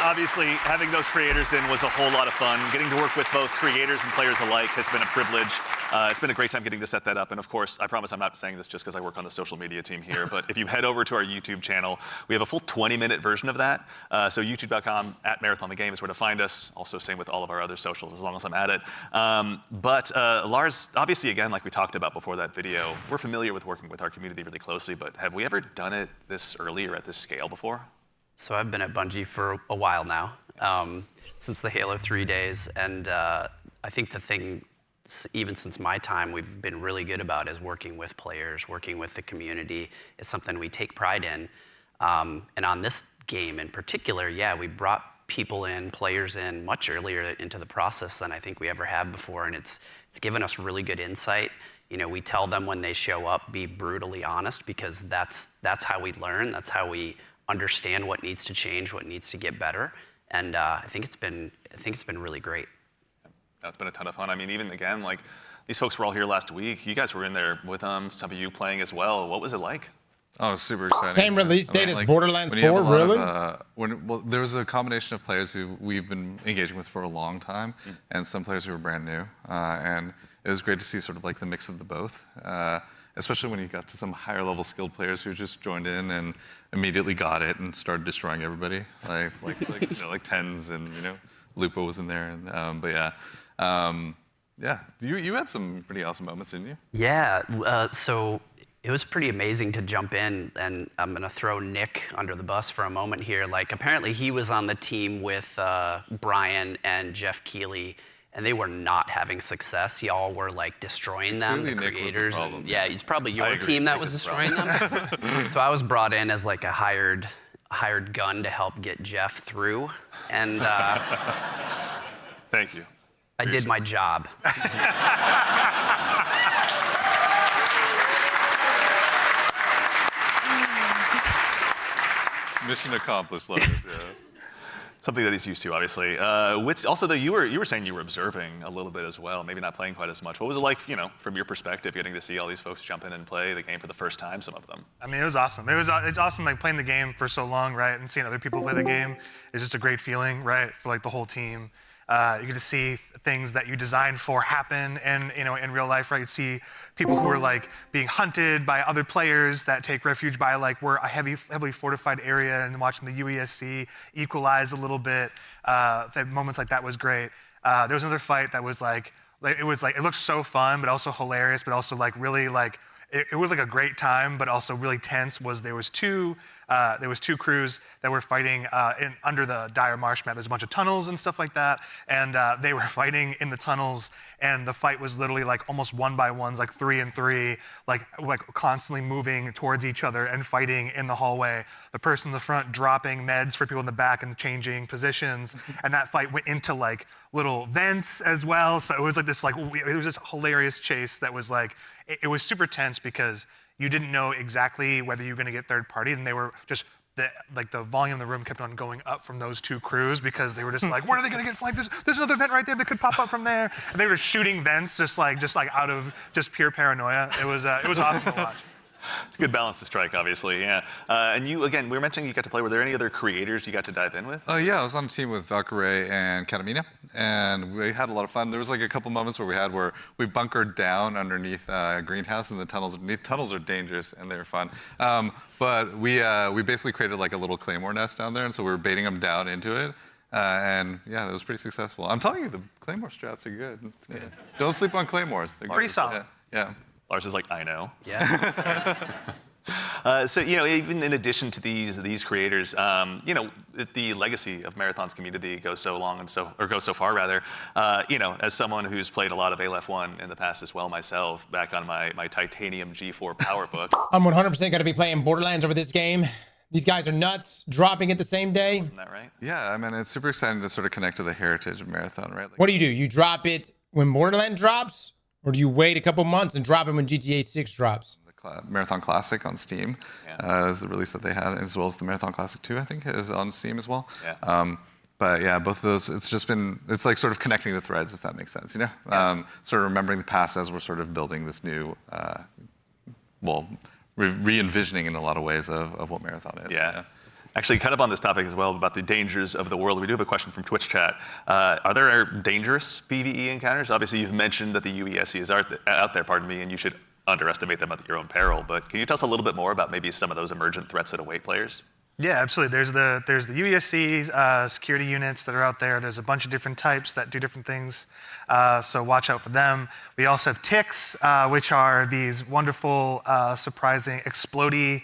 obviously having those creators in was a whole lot of fun. Getting to work with both creators and players alike has been a privilege. It's been a great time getting to set that up. And of course, I promise I'm not saying this just because I work on the social media team here, but if you head over to our YouTube channel, we have a full 20-minute version of that. So youtube.com /MarathonTheGame is where to find us. Also same with all of our other socials as long as I'm at it. But Lars, obviously again, like we talked about before that video, we're familiar with working with our community really closely, but have we ever done it this early or at this scale before? So I've been at Bungie for a while now, since the Halo 3 days, and I think the thing, even since my time, we've been really good about is working with players, working with the community. It's something we take pride in. And on this game in particular, yeah, we brought people in, players in much earlier into the process than I think we ever have before, and it's given us really good insight. You know, we tell them when they show up, be brutally honest, because that's how we learn, that's how we understand what needs to change, what needs to get better, and I think it's been really great. That's been a ton of fun. I mean, even again, like these folks were all here last week. You guys were in there with them. Some of you playing as well. What was it like? Oh, it was super exciting. Same release date as Borderlands 4, really? really? There was a combination of players who we've been engaging with for a long time, and some players who were brand new. And it was great to see sort of like the mix of the both. Especially when you got to some higher level skilled players who just joined in and immediately got it and started destroying everybody, like Tens and Lupo was in there, and but yeah, you had some pretty awesome moments, didn't you? Yeah, so it was pretty amazing to jump in, and I'm gonna throw Nick under the bus for a moment here. Like apparently he was on the team with Brian and Jeff Keighley, and they were not having success. Y'all were like destroying them, the creators. And, yeah, it's probably your team that was destroying them. So I was brought in as like a hired gun to help get Jeff through, and thank you. I did my job. Mission accomplished, Lotus, yeah. Something that he's used to, obviously. Which also, though, you were saying you were observing a little bit as well, maybe not playing quite as much. What was it like, from your perspective, getting to see all these folks jump in and play the game for the first time, some of them? I mean, it was awesome. It's awesome, like, playing the game for so long, right, and seeing other people play the game is just a great feeling, right, for, like, the whole team. You get to see things that you designed for happen in real life, right? You see people who are like being hunted by other players that take refuge by like we're a heavily fortified area, and watching the UESC equalize a little bit. Moments like that was great. There was another fight that was like it looked so fun, but also hilarious, but also like really like it was like a great time, but also really tense. There was two crews that were fighting under the dire marsh map. There's a bunch of tunnels and stuff like that, and they were fighting in the tunnels. And the fight was literally like almost 1-by-1s, like 3 and 3, like constantly moving towards each other and fighting in the hallway. The person in the front dropping meds for people in the back and changing positions. And that fight went into like little vents as well. So it was like this it was this hilarious chase that was like it was super tense because you didn't know exactly whether you were going to get third party, and they were just the volume in the room kept on going up from those two crews because they were just like, where are they going to get flanked? There's another vent right there that could pop up from there. And they were shooting vents just like out of just pure paranoia. It was awesome to watch. It's a good balance to strike, obviously, yeah. And you, again, we were mentioning you got to play. Were there any other creators you got to dive in with? Yeah, I was on a team with Valkyrie and Katamina, and we had a lot of fun. There was like a couple moments where we bunkered down underneath a greenhouse in the tunnels underneath. Tunnels are dangerous, and they were fun. But we basically created like a little claymore nest down there, and so we were baiting them down into it. And yeah, it was pretty successful. I'm telling you, the claymore strats are good. Yeah. Don't sleep on claymores. They're pretty solid. Yeah. Lars is like, I know. Yeah. So, even in addition to these creators, the legacy of Marathon's community goes so long goes so far rather. As someone who's played a lot of ALF1 in the past as well myself, back on my Titanium G4 PowerBook. I'm 100% going to be playing Borderlands over this game. These guys are nuts, dropping it the same day. Isn't that right? Yeah, I mean, it's super exciting to sort of connect to the heritage of Marathon, right? What do? You drop it when Borderlands drops? Or do you wait a couple months and drop it when GTA 6 drops? The Marathon Classic on Steam is the release that they had, as well as the Marathon Classic 2, I think, is on Steam as well. Yeah. But yeah, both of those, it's like sort of connecting the threads, if that makes sense, Sort of remembering the past as we're sort of building this new, re-envisioning in a lot of ways of what Marathon is. Yeah. Actually, kind of on this topic as well, about the dangers of the world, we do have a question from Twitch chat. Are there dangerous PvE encounters? Obviously, you've mentioned that the UESC is out there, and you should underestimate them at your own peril. But can you tell us a little bit more about maybe some of those emergent threats that await players? Yeah, absolutely. There's the UESC security units that are out there. There's a bunch of different types that do different things, so watch out for them. We also have ticks, which are these wonderful, surprising, explodey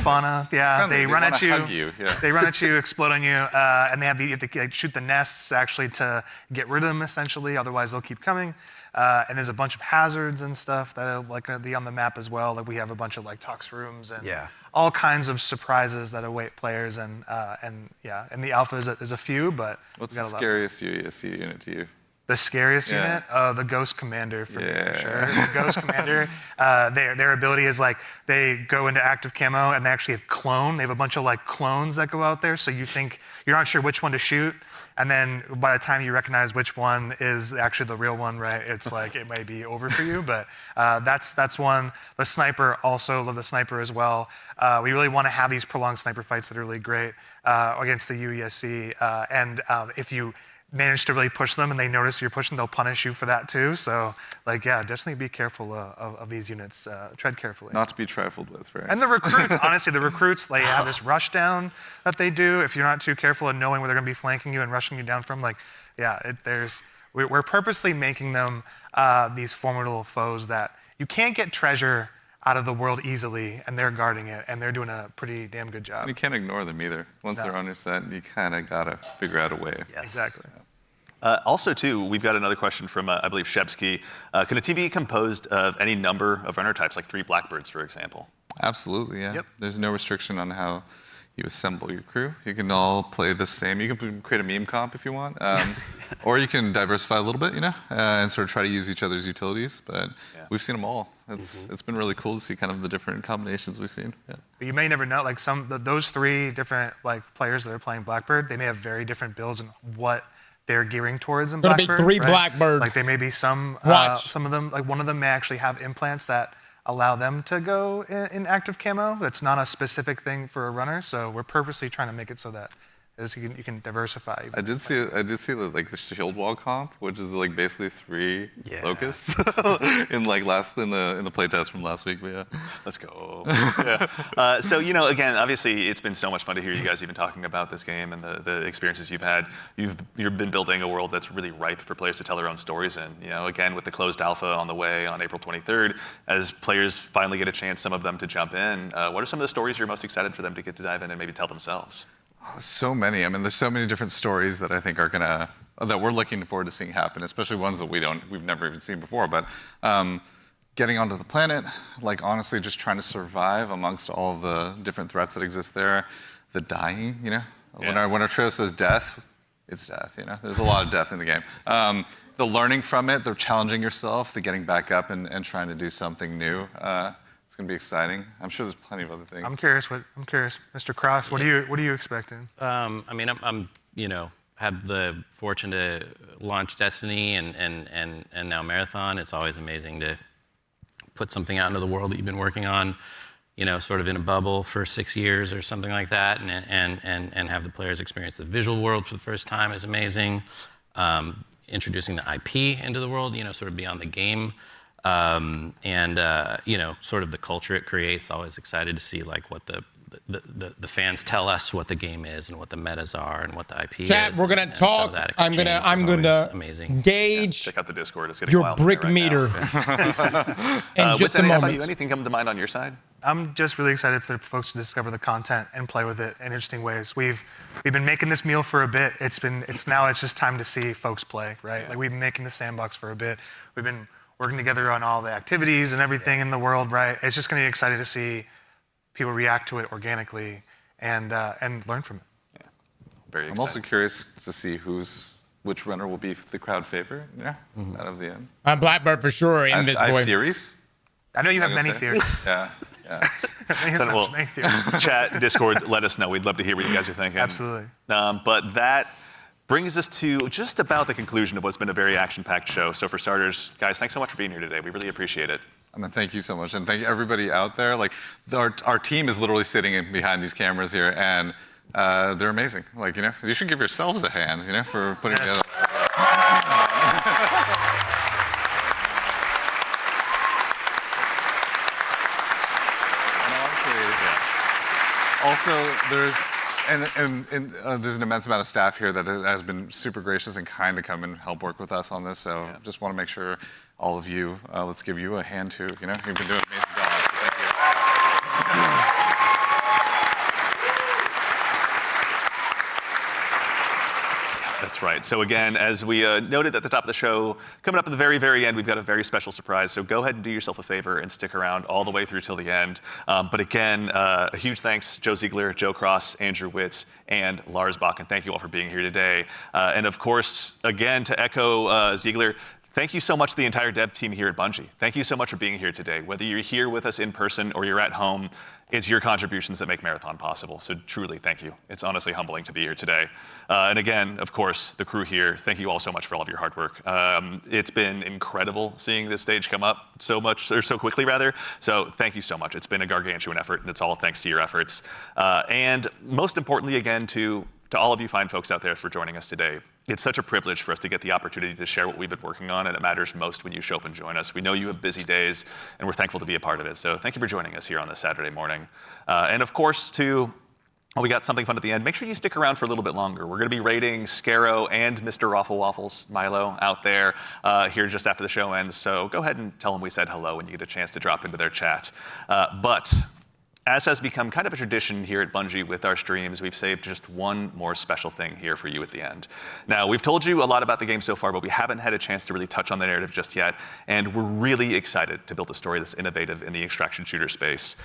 fauna. Yeah, they run at you. They run at you, explode on you, and you have to shoot the nests actually to get rid of them essentially. Otherwise, they'll keep coming. And there's a bunch of hazards and stuff that are going to be on the map as well. Like we have a bunch of tox rooms and all kinds of surprises that await players. And in the alpha there's a few, but what's the scariest UESC unit to you? The scariest unit? The Ghost Commander for me, for sure. The Ghost Commander, their ability is they go into active camo and they actually have clone. They have a bunch of clones that go out there, so you think you're not sure which one to shoot. And then by the time you recognize which one is actually the real one, right, it's it may be over for you. But that's one. The sniper, also love the sniper as well. We really want to have these prolonged sniper fights that are really great against the UESC. And if you manage to really push them and they notice you're pushing, they'll punish you for that too. So definitely be careful of these units. Tread carefully. Not to be trifled with, right? And the recruits, honestly, they have this rush down that they do. If you're not too careful in knowing where they're going to be flanking you and rushing you down from, we're purposely making them these formidable foes that you can't get treasure out of the world easily, and they're guarding it, and they're doing a pretty damn good job. And you can't ignore them either. Once they're on your set, you kind of got to figure out a way. Yes. Exactly. Also, too, we've got another question from, I believe, Shebsky. Can a team be composed of any number of runner types, like 3 Blackbirds, for example? Absolutely, yeah. Yep. There's no restriction on how you assemble your crew. You can all play the same. You can create a meme comp if you want. Or you can diversify a little bit, and sort of try to use each other's utilities. But we've seen them all. It's been really cool to see kind of the different combinations we've seen. Yeah. But you may never know, like those 3 different players that are playing Blackbird, they may have very different builds and what they're gearing towards in Blackbird. Gonna be 3 Blackbirds. Like they may be some of them, like one of them may actually have implants that allow them to go in active camo. That's not a specific thing for a runner, so we're purposely trying to make it so that you can diversify. I did see the shield wall comp, which is like basically 3 locusts in the playtest from last week. But yeah, let's go. Yeah. So again, obviously, it's been so much fun to hear you guys even talking about this game and the experiences you've had. You've been building a world that's really ripe for players to tell their own stories in. Again, with the closed alpha on the way on April 23rd, as players finally get a chance, some of them to jump in. What are some of the stories you're most excited for them to get to dive in and maybe tell themselves? So many. I mean, there's so many different stories that I think are that we're looking forward to seeing happen, especially ones that we've never even seen before. But getting onto the planet, like honestly, just trying to survive amongst all of the different threats that exist there. The dying, when our trailer says death, it's death. There's a lot of death in the game. The learning from it, the challenging yourself, the getting back up and trying to do something new. It's gonna be exciting. I'm sure there's plenty of other things. I'm curious, Mr. Cross. What are you expecting? I'm had the fortune to launch Destiny and now Marathon. It's always amazing to put something out into the world that you've been working on, sort of in a bubble for 6 years or something like that, and have the players experience the visual world for the first time is amazing. Introducing the IP into the world, sort of beyond the game. Sort of the culture it creates. Always excited to see like what the fans tell us what the game is and what the metas are and what the IP Chat, is. we're gonna talk. So I'm gonna gauge check out the Discord. It's getting your wild brick right meter in just a how about moment. you? Anything come to mind on your side? I'm just really excited for folks to discover the content and play with it in interesting ways. We've been making this meal for a bit. It's just time to see folks play, right? Like we've been making the sandbox for a bit. We've been working together on all the activities and everything in the world, right? It's just going to be exciting to see people react to it organically and learn from it. Yeah, very exciting. I'm also curious to see which runner will be the crowd favorite. Out of the end. Blackbird for sure. I have theories. I know you have many theories. Yeah. Many theories. Chat, Discord, let us know. We'd love to hear what you guys are thinking. Absolutely. But that brings us to just about the conclusion of what's been a very action-packed show. So for starters, guys, thanks so much for being here today. We really appreciate it. Thank you so much, and thank you everybody out there. Like our team is literally sitting behind these cameras here, and they're amazing. Like you should give yourselves a hand, for putting together. Also, there's an immense amount of staff here that has been super gracious and kind to come and help work with us on this. So just want to make sure all of you, let's give you a hand too. You've been doing an amazing job. Thank you. That's right. So again, as we noted at the top of the show, coming up at the very, very end, we've got a very special surprise. So go ahead and do yourself a favor and stick around all the way through till the end. But again, a huge thanks, Joe Ziegler, Joe Cross, Andrew Witz, and Lars Bach. And thank you all for being here today. And of course, again, to echo Ziegler, thank you so much to the entire dev team here at Bungie. Thank you so much for being here today. Whether you're here with us in person or you're at home, it's your contributions that make Marathon possible. So truly, thank you. It's honestly humbling to be here today. And again, of course, the crew here, thank you all so much for all of your hard work. It's been incredible seeing this stage come up so quickly rather. So thank you so much. It's been a gargantuan effort, and it's all thanks to your efforts. And most importantly, again, to all of you fine folks out there for joining us today. It's such a privilege for us to get the opportunity to share what we've been working on, and it matters most when you show up and join us. We know you have busy days, and we're thankful to be a part of it. So thank you for joining us here on this Saturday morning. And of course, we got something fun at the end. Make sure you stick around for a little bit longer. We're going to be rating Scarrow and Mr. Raffle Waffles, Milo, out there here just after the show ends. So go ahead and tell them we said hello when you get a chance to drop into their chat. But As has become kind of a tradition here at Bungie with our streams, we've saved just one more special thing here for you at the end. Now, we've told you a lot about the game so far, but we haven't had a chance to really touch on the narrative just yet, and we're really excited to build a story that's innovative in the extraction shooter space,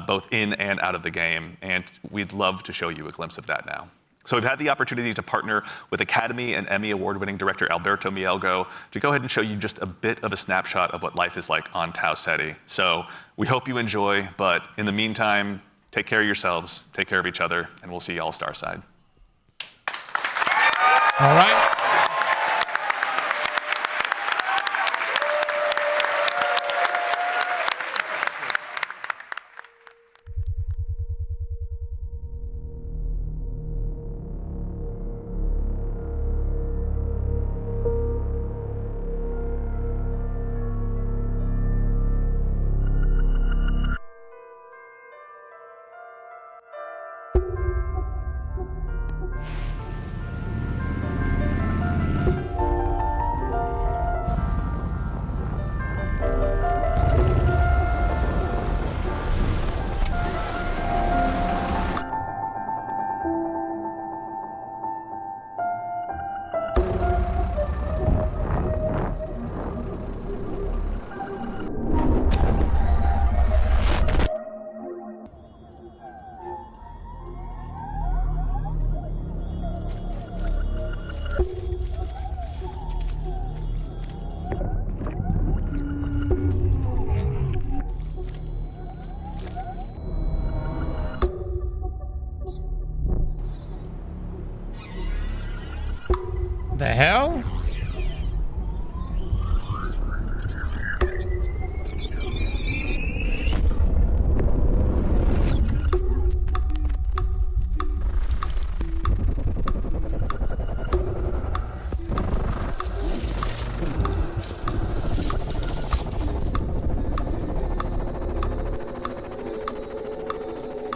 both in and out of the game, and we'd love to show you a glimpse of that now. So we've had the opportunity to partner with Academy and Emmy award-winning director Alberto Mielgo to go ahead and show you just a bit of a snapshot of what life is like on Tau Ceti. So we hope you enjoy, but in the meantime, take care of yourselves, take care of each other, and we'll see y'all Starside. All right. The hell?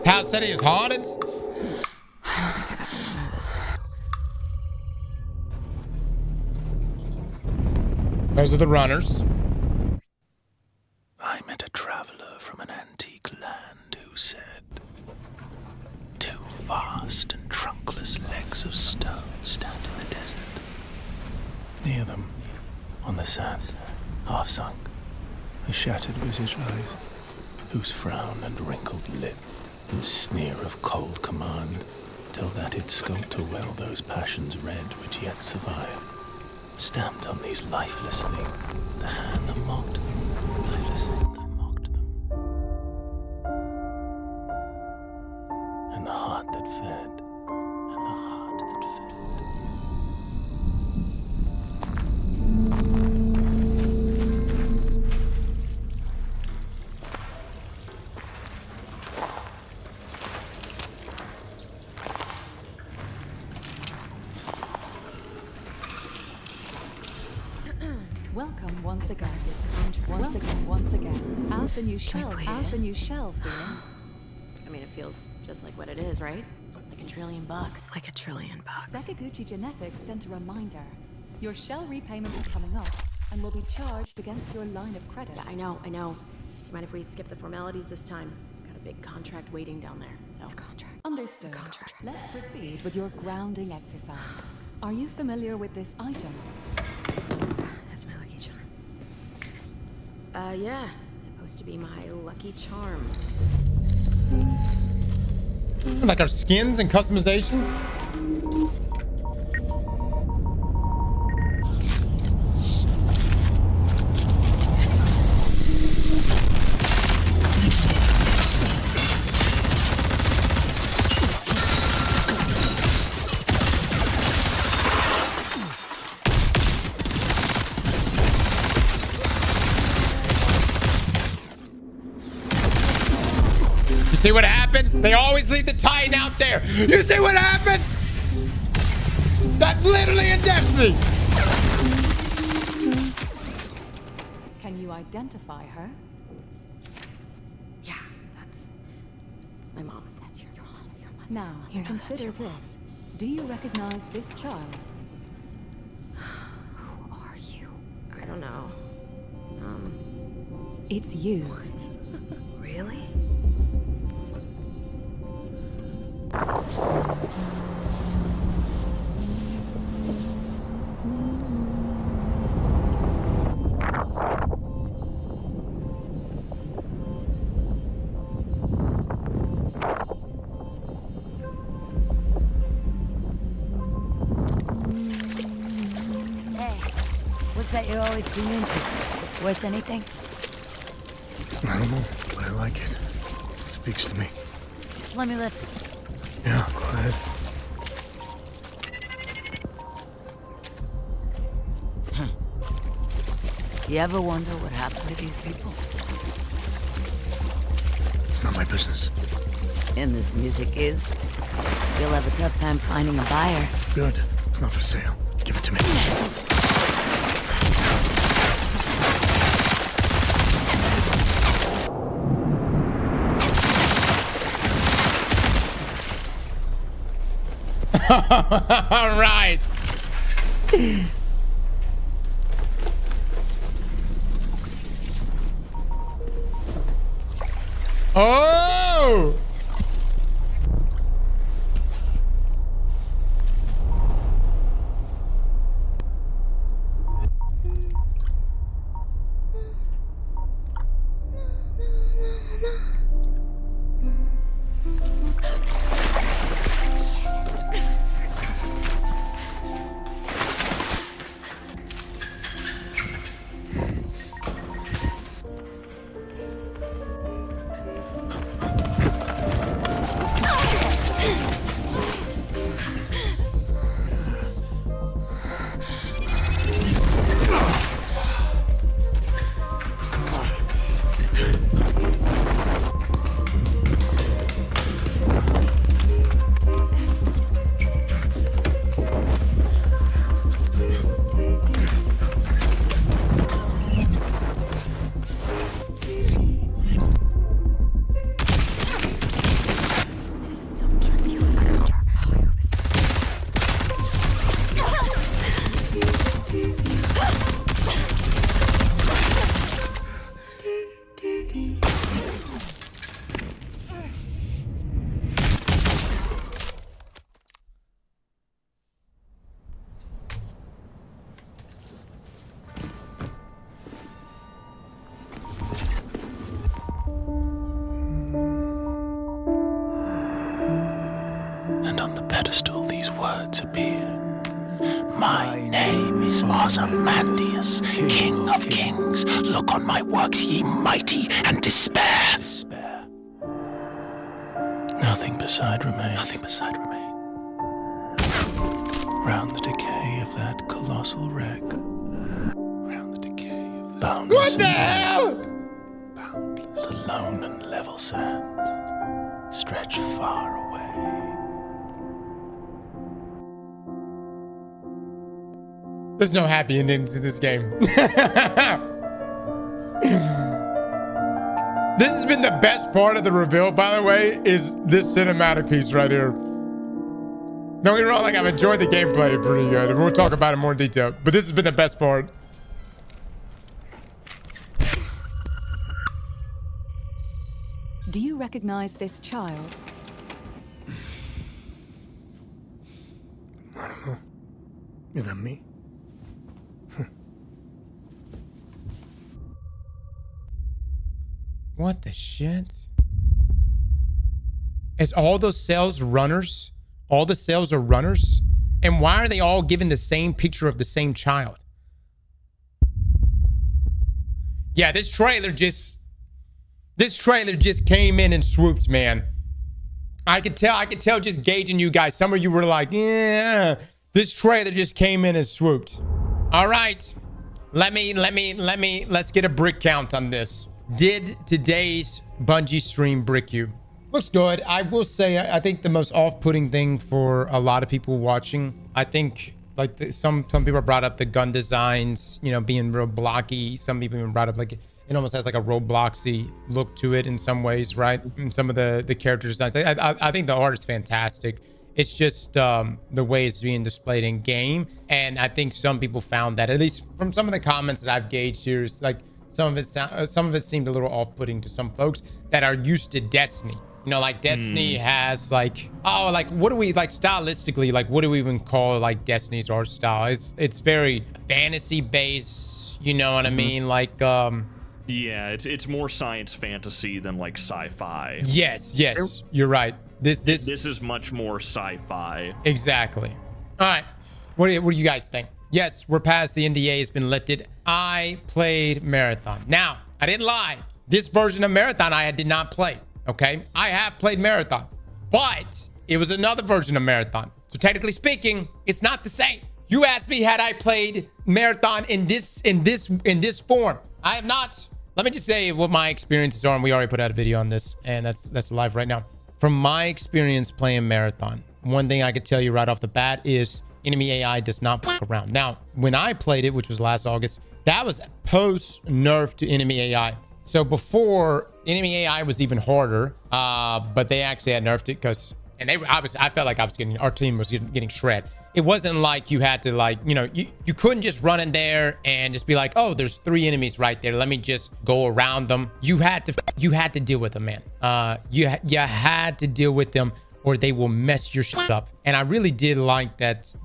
Tau Ceti is haunted? Those are the runners. I met a traveler from an antique land who said, two vast and trunkless legs of stone stand in the desert. Near them, on the sand, half sunk, a shattered visage lies, whose frown and wrinkled lip and sneer of cold command tell that it sculptor well those passions red which yet survive. Stamped on these lifeless things, the hand that mocked them, lifeless thing that mocked them, and the heart that fed, and the heart that fed. Welcome once again. Once again. As the new shell feeling. I mean, it feels just like what it is, right? Like $1 trillion. Like $1 trillion. Sakaguchi Genetics sent a reminder. Your shell repayment is coming up and will be charged against your line of credit. Yeah, I know. Do you mind if we skip the formalities this time? Got a big contract waiting down there, so. Understood. Let's proceed with your grounding exercise. Are you familiar with this item? That's my lucky charm. Yeah. Supposed to be my lucky charm. Like our skins and customization? See what happens? They always leave the Titan out there. You see what happens? That's literally in Destiny. Can you identify her? Yeah, that's my mom. That's your mom. Now, consider this. Do you recognize this child? Who are you? I don't know. It's you. What? Really? that you always tune into? Worth anything? I don't know, but I like it. It speaks to me. Let me listen. Yeah, go ahead. You ever wonder what happened to these people? It's not my business. And this music is. You'll have a tough time finding a buyer. Good. It's not for sale. Give it to me. All right. Oh! And on the pedestal these words appear. My name is Ozymandias, King of Kings. Look on my works, ye mighty, and despair. Nothing beside remain. Nothing beside remain. Round the decay of that colossal wreck. Round the decay of that boundless. What the hell? Boundless, alone and level sand. Stretch far away. There's no happy endings in this game. This has been the best part of the reveal, by the way, is this cinematic piece right here. Don't get me wrong, like I've enjoyed the gameplay pretty good, and we'll talk about it more in detail, but this has been the best part. Do you recognize this child? I don't know. Is that me? What the shit? Is all those cells runners? All the cells are runners? And why are they all given the same picture of the same child? Yeah, this trailer just came in and swooped, man. I could tell just gauging you guys. Some of you were like, yeah, this trailer just came in and swooped. All right. Let's get a brick count on this. Did today's Bungie stream brick you? Looks good. I will say, I think the most off-putting thing for a lot of people watching, I think, like some people brought up the gun designs, you know, being real blocky. Some people even brought up like it almost has like a Robloxy look to it in some ways, right? And some of the character designs. I think the art is fantastic. It's just the way it's being displayed in game, and I think some people found that, at least from some of the comments that I've gauged here, is like some of it seemed a little off-putting to some folks that are used to Destiny. You know, like Destiny has like, oh, like what do we like stylistically, like what do we even call like Destiny's art style? It's very fantasy based, you know what I mean? Like yeah, it's more science fantasy than like sci-fi. Yes, you're right. This is much more sci-fi. Exactly. All right. What do you guys think? Yes, we're past the NDA has been lifted. I played Marathon. Now, I didn't lie. This version of Marathon I did not play. Okay, I have played Marathon, but it was another version of Marathon. So technically speaking, it's not the same. You asked me had I played Marathon in this form. I have not. Let me just say what my experiences are, and we already put out a video on this, and that's live right now. From my experience playing Marathon, one thing I could tell you right off the bat is enemy AI does not fuck around. Now, when I played it, which was last August, that was post nerf to enemy AI. So before, enemy AI was even harder, but they actually had nerfed it because, and I felt like our team was getting shred. It wasn't like you had to you couldn't just run in there and just be like, oh, there's 3 enemies right there. Let me just go around them. You had to deal with them, man. You had to deal with them or they will mess your shit up. And I really did like that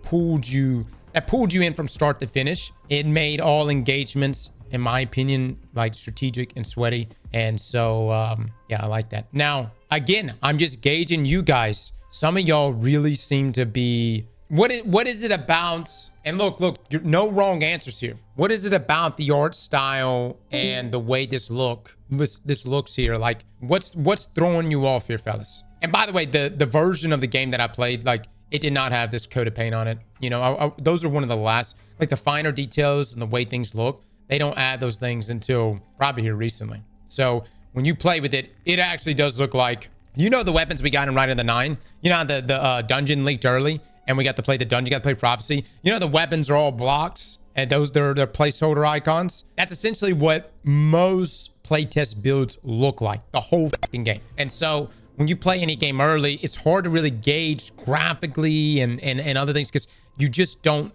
pulled you in from start to finish. It made all engagements, in my opinion, like strategic and sweaty. And so, yeah, I like that. Now, again, I'm just gauging you guys. Some of y'all really seem to be, what is it about? And look, no wrong answers here. What is it about the art style and the way this looks here? Like, what's throwing you off here, fellas? And by the way, the version of the game that I played, like, it did not have this coat of paint on it. You know, those are one of the last, like the finer details and the way things look. They don't add those things until probably here recently. So when you play with it, it actually does look like, you know, the weapons we got in Ride of the 9. You know, the dungeon leaked early and we got to play the dungeon, got to play Prophecy. You know, the weapons are all blocks and they're placeholder icons. That's essentially what most playtest builds look like, the whole fucking game. And so when you play any game early, it's hard to really gauge graphically and other things because you just don't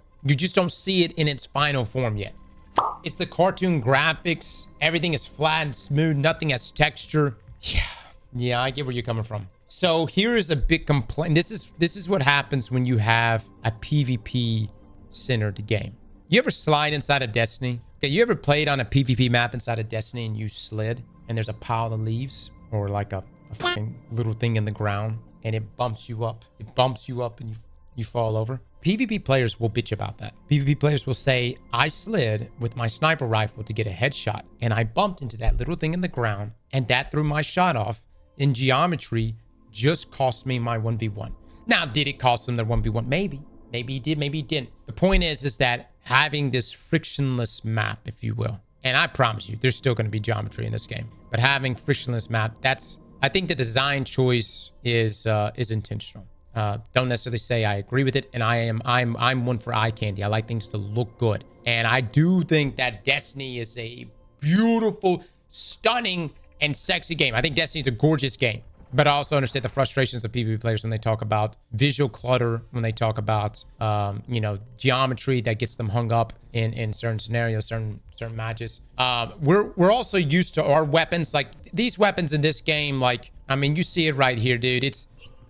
see it in its final form yet. It's the cartoon graphics. Everything is flat and smooth. Nothing has texture. Yeah, I get where you're coming from. So here is a big complaint. This is what happens when you have a PvP centered game. You ever slide inside of Destiny? Okay, you ever played on a PvP map inside of Destiny and you slid and there's a pile of leaves or like a fucking little thing in the ground and it bumps you up. It bumps you up and you fall over. PvP players will bitch about that. PvP players will say, I slid with my sniper rifle to get a headshot and I bumped into that little thing in the ground and that threw my shot off. In geometry, just cost me my 1v1. Now, did it cost them their 1v1? Maybe. Maybe he did, maybe he didn't. The point is that having this frictionless map, if you will, and I promise you, there's still going to be geometry in this game, but having frictionless map, I think the design choice is intentional. Don't necessarily say I agree with it, and I'm one for eye candy. I like things to look good, and I do think that Destiny is a beautiful, stunning, and sexy game. I think Destiny is a gorgeous game, but I also understand the frustrations of PvP players when they talk about visual clutter, when they talk about geometry that gets them hung up in certain scenarios, certain matches. We're also used to our weapons, like these weapons in this game. Like, I mean, you see it right here, dude.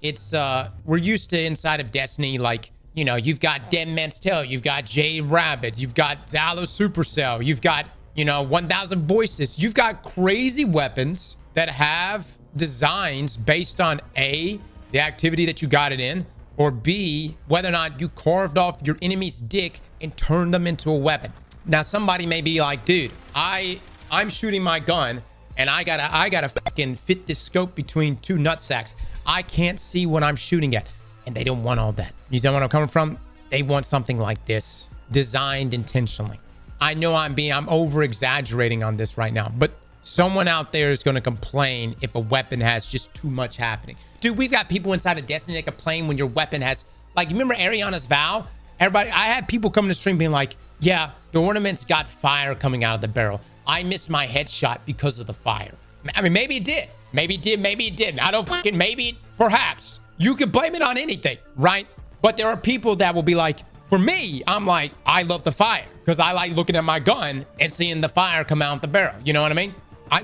We're used to inside of Destiny, like, you know, you've got Dead Man's Tale, you've got Jade Rabbit, you've got Zalo Supercell, you've got 1,000 Voices. You've got crazy weapons that have designs based on A, the activity that you got it in, or B, whether or not you carved off your enemy's dick and turned them into a weapon. Now, somebody may be like, dude, I'm shooting my gun and I gotta fucking fit this scope between 2 nutsacks. I can't see what I'm shooting at. And they don't want all that. You see where I'm coming from? They want something like this, designed intentionally. I know I'm over exaggerating on this right now, but someone out there is going to complain if a weapon has just too much happening. Dude, we've got people inside of Destiny that complain when your weapon has, like, you remember Ariana's Vow? I had people coming to stream being like, yeah, the ornament's got fire coming out of the barrel. I missed my headshot because of the fire. I mean, maybe it did. Maybe it did, maybe it didn't. I don't fucking, maybe, perhaps. You can blame it on anything, right? But there are people that will be like, for me, I'm like, I love the fire because I like looking at my gun and seeing the fire come out the barrel. You know what I mean?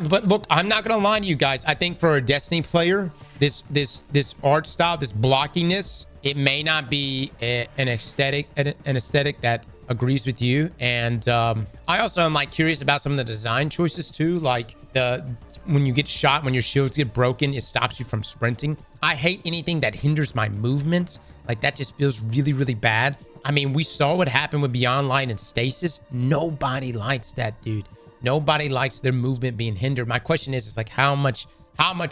But look, I'm not going to lie to you guys. I think for a Destiny player, this art style, this blockiness, it may not be an aesthetic that agrees with you. And I also am like curious about some of the design choices too. Like when you get shot, when your shields get broken, it stops you from sprinting. I hate anything that hinders my movement. Like, that just feels really, really bad. I mean, we saw what happened with Beyond Light and Stasis. Nobody likes that, dude. Nobody likes their movement being hindered. My question is like, how much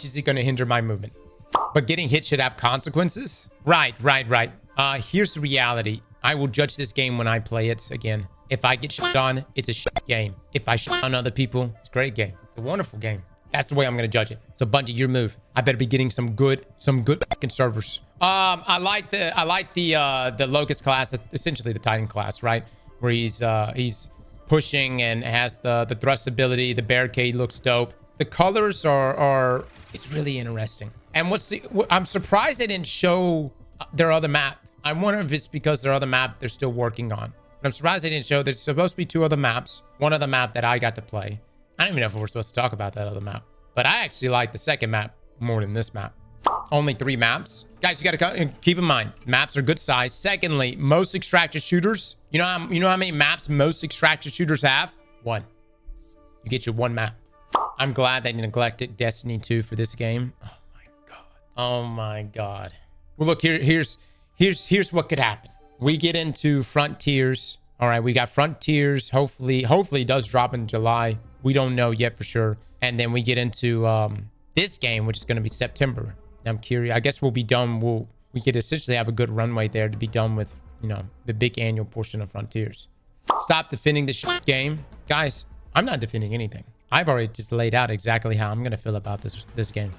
is it going to hinder my movement? But getting hit should have consequences? Right. Here's the reality. I will judge this game when I play it again. If I get shit on, it's a shit game. If I shit on other people, it's a great game. It's a wonderful game. That's the way I'm going to judge it. So Bungie, your move. I better be getting some good fucking servers. I like the Locust class, essentially the Titan class, right? Where he's pushing and has the thrust ability. The barricade looks dope. The colors are it's really interesting. And I'm surprised they didn't show their other map. I wonder if it's because their other map they're still working on. But I'm surprised they didn't show. There's supposed to be 2 other maps. One other map that I got to play. I don't even know if we're supposed to talk about that other map. But I actually like the second map more than this map. Only 3 maps. Guys, you got to keep in mind, maps are good size. Secondly, most extractor shooters, you know how many maps most extractor shooters have? 1. You get your 1 map. I'm glad they neglected Destiny 2 for this game. Oh my god. Well, look, here's what could happen. We get into Frontiers. All right, we got Frontiers. Hopefully it does drop in July. We don't know yet for sure. And then we get into this game, which is going to be September. I'm curious. I guess we'll be done. We could essentially have a good runway there to be done with, the big annual portion of Frontiers. Stop defending this game. Guys, I'm not defending anything. I've already just laid out exactly how I'm going to feel about this game.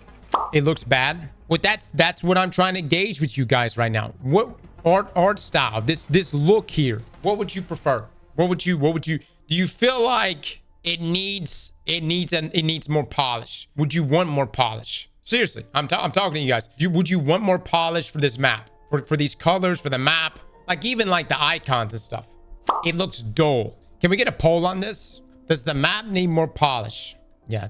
It looks bad. Well, that's what I'm trying to gauge with you guys right now. What art style, this look here, what would you prefer? What would you do you feel like it needs more polish? Would you want more polish? Seriously, I'm talking to you guys. Would you want more polish for this map? For these colors, for the map? Like, even like the icons and stuff. It looks dull. Can we get a poll on this? Does the map need more polish? Yeah.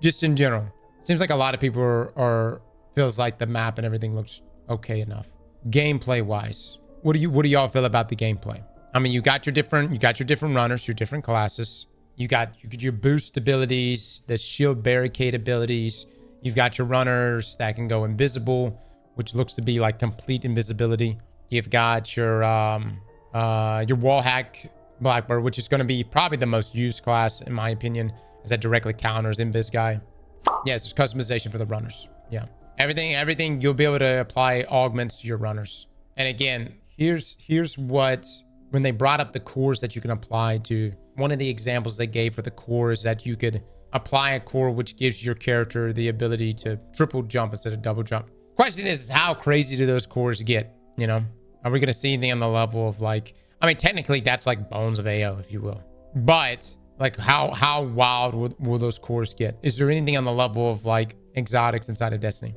Just in general. Seems like a lot of people feels like the map and everything looks okay enough. Gameplay wise, what do y'all feel about the gameplay? I mean, you got your different runners, your different classes. You got your boost abilities, the shield barricade abilities. You've got your runners that can go invisible, which looks to be like complete invisibility. You've got your wall hack Blackbird, which is going to be probably the most used class in my opinion, as that directly counters Invis guy. Yes, there's customization for the runners. Yeah, everything you'll be able to apply augments to your runners. And again, here's what, when they brought up the cores that you can apply to, one of the examples they gave for the core is that you could apply a core which gives your character the ability to triple jump instead of double jump. Question is how crazy do those cores get? Are we going to see anything on the level of like, I mean, technically that's like Bones of AO, if you will. But like how wild will those cores get? Is there anything on the level of like exotics inside of Destiny?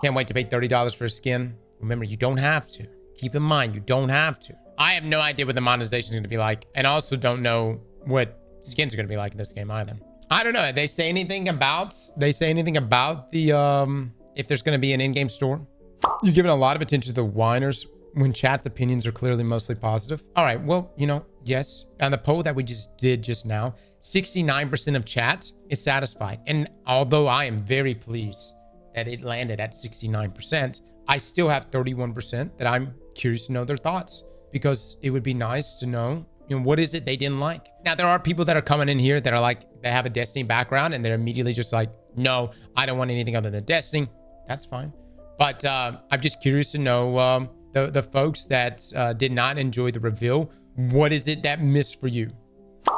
Can't wait to pay $30 for a skin. Remember, you don't have to. Keep in mind, you don't have to. I have no idea what the monetization is going to be like. And I also don't know what skins are going to be like in this game either. I don't know. Did they say anything about the, if there's going to be an in-game store? You're giving a lot of attention to the whiners when chat's opinions are clearly mostly positive. All right, well, yes. On the poll that we just did just now, 69% of chat is satisfied. And although I am very pleased that it landed at 69%, I still have 31% that I'm curious to know their thoughts, because it would be nice to know, what is it they didn't like? Now, there are people that are coming in here that are like, they have a Destiny background and they're immediately just like, no, I don't want anything other than Destiny. That's fine. But I'm just curious to know the folks that did not enjoy the reveal. What is it that missed for you?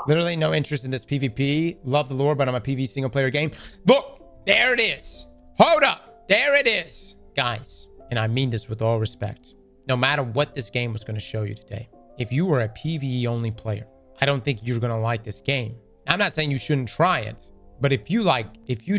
Literally no interest in this PvP. Love the lore, but I'm a PvE single player game. Look, there it is. Hold up. There it is. Guys, and I mean this with all respect. No matter what this game was going to show you today, if you were a PvE only player, I don't think you're going to like this game. I'm not saying you shouldn't try it, but if you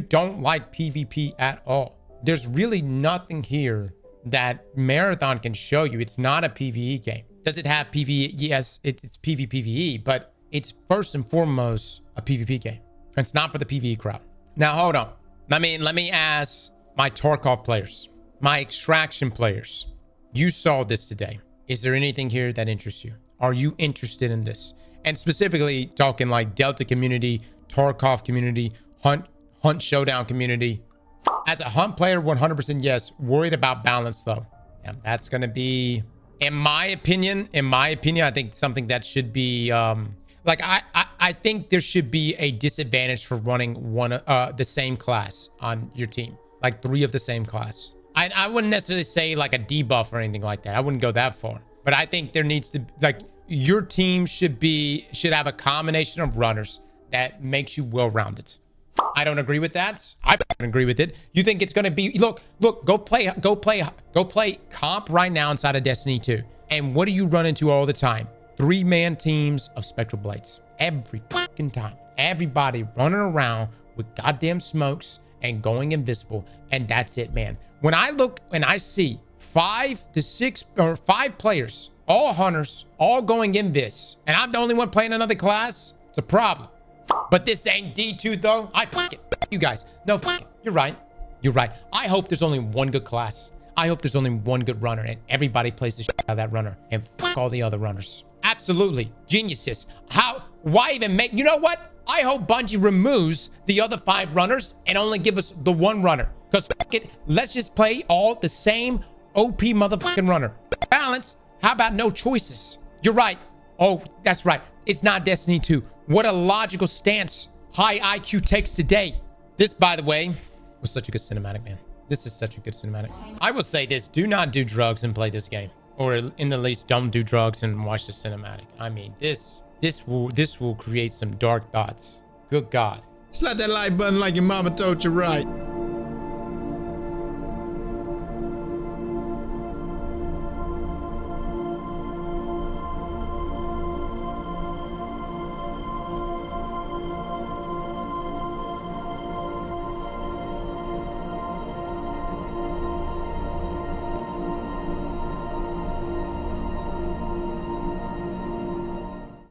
don't like PvP at all, there's really nothing here that Marathon can show you. It's not a PvE game. Does it have PvE? Yes, it's PvE, but it's first and foremost a PvP game. It's not for the PvE crowd. Now, hold on. Let me ask my Tarkov players, my Extraction players. You saw this today. Is there anything here that interests you? Are you interested in this? And specifically talking like Delta community, Tarkov community, Hunt showdown community. As a Hunt player, 100% yes. Worried about balance though. Yeah, that's gonna be, in my opinion, I think something that should be like I think there should be a disadvantage for running the same class on your team, like 3 of the same class. I wouldn't necessarily say like a debuff or anything like that. I wouldn't go that far, but I think there needs to, like, your team should have a combination of runners that makes you well-rounded. I don't agree with that. I don't agree with it. You think it's gonna be, look, go play comp right now inside of Destiny 2. And what do you run into all the time? 3-man teams of Spectral Blades. Every fucking time. Everybody running around with goddamn smokes and going invisible. And that's it, man. When I look and I see 5 to 6 or 5 players, all hunters, all going invis, and I'm the only one playing another class, it's a problem. But this ain't D2 though. I fuck it. You guys. No, fuck it. You're right. You're right. I hope there's only one good class. I hope there's only one good runner and everybody plays the shit out of that runner and fuck all the other runners. Absolutely. Geniuses. Why even make, you know what? I hope Bungie removes the other 5 runners and only give us the 1 runner. Because fuck it, let's just play all the same OP motherfucking runner. Balance. How about no choices? You're right. Oh, that's right. It's not Destiny 2. What a logical stance High IQ takes today. This, by the way, was such a good cinematic, man. This is such a good cinematic. I will say this. Do not do drugs and play this game. Or in the least, don't do drugs and watch the cinematic. I mean, this will create some dark thoughts. Good God. Slap that like button like your mama told you right.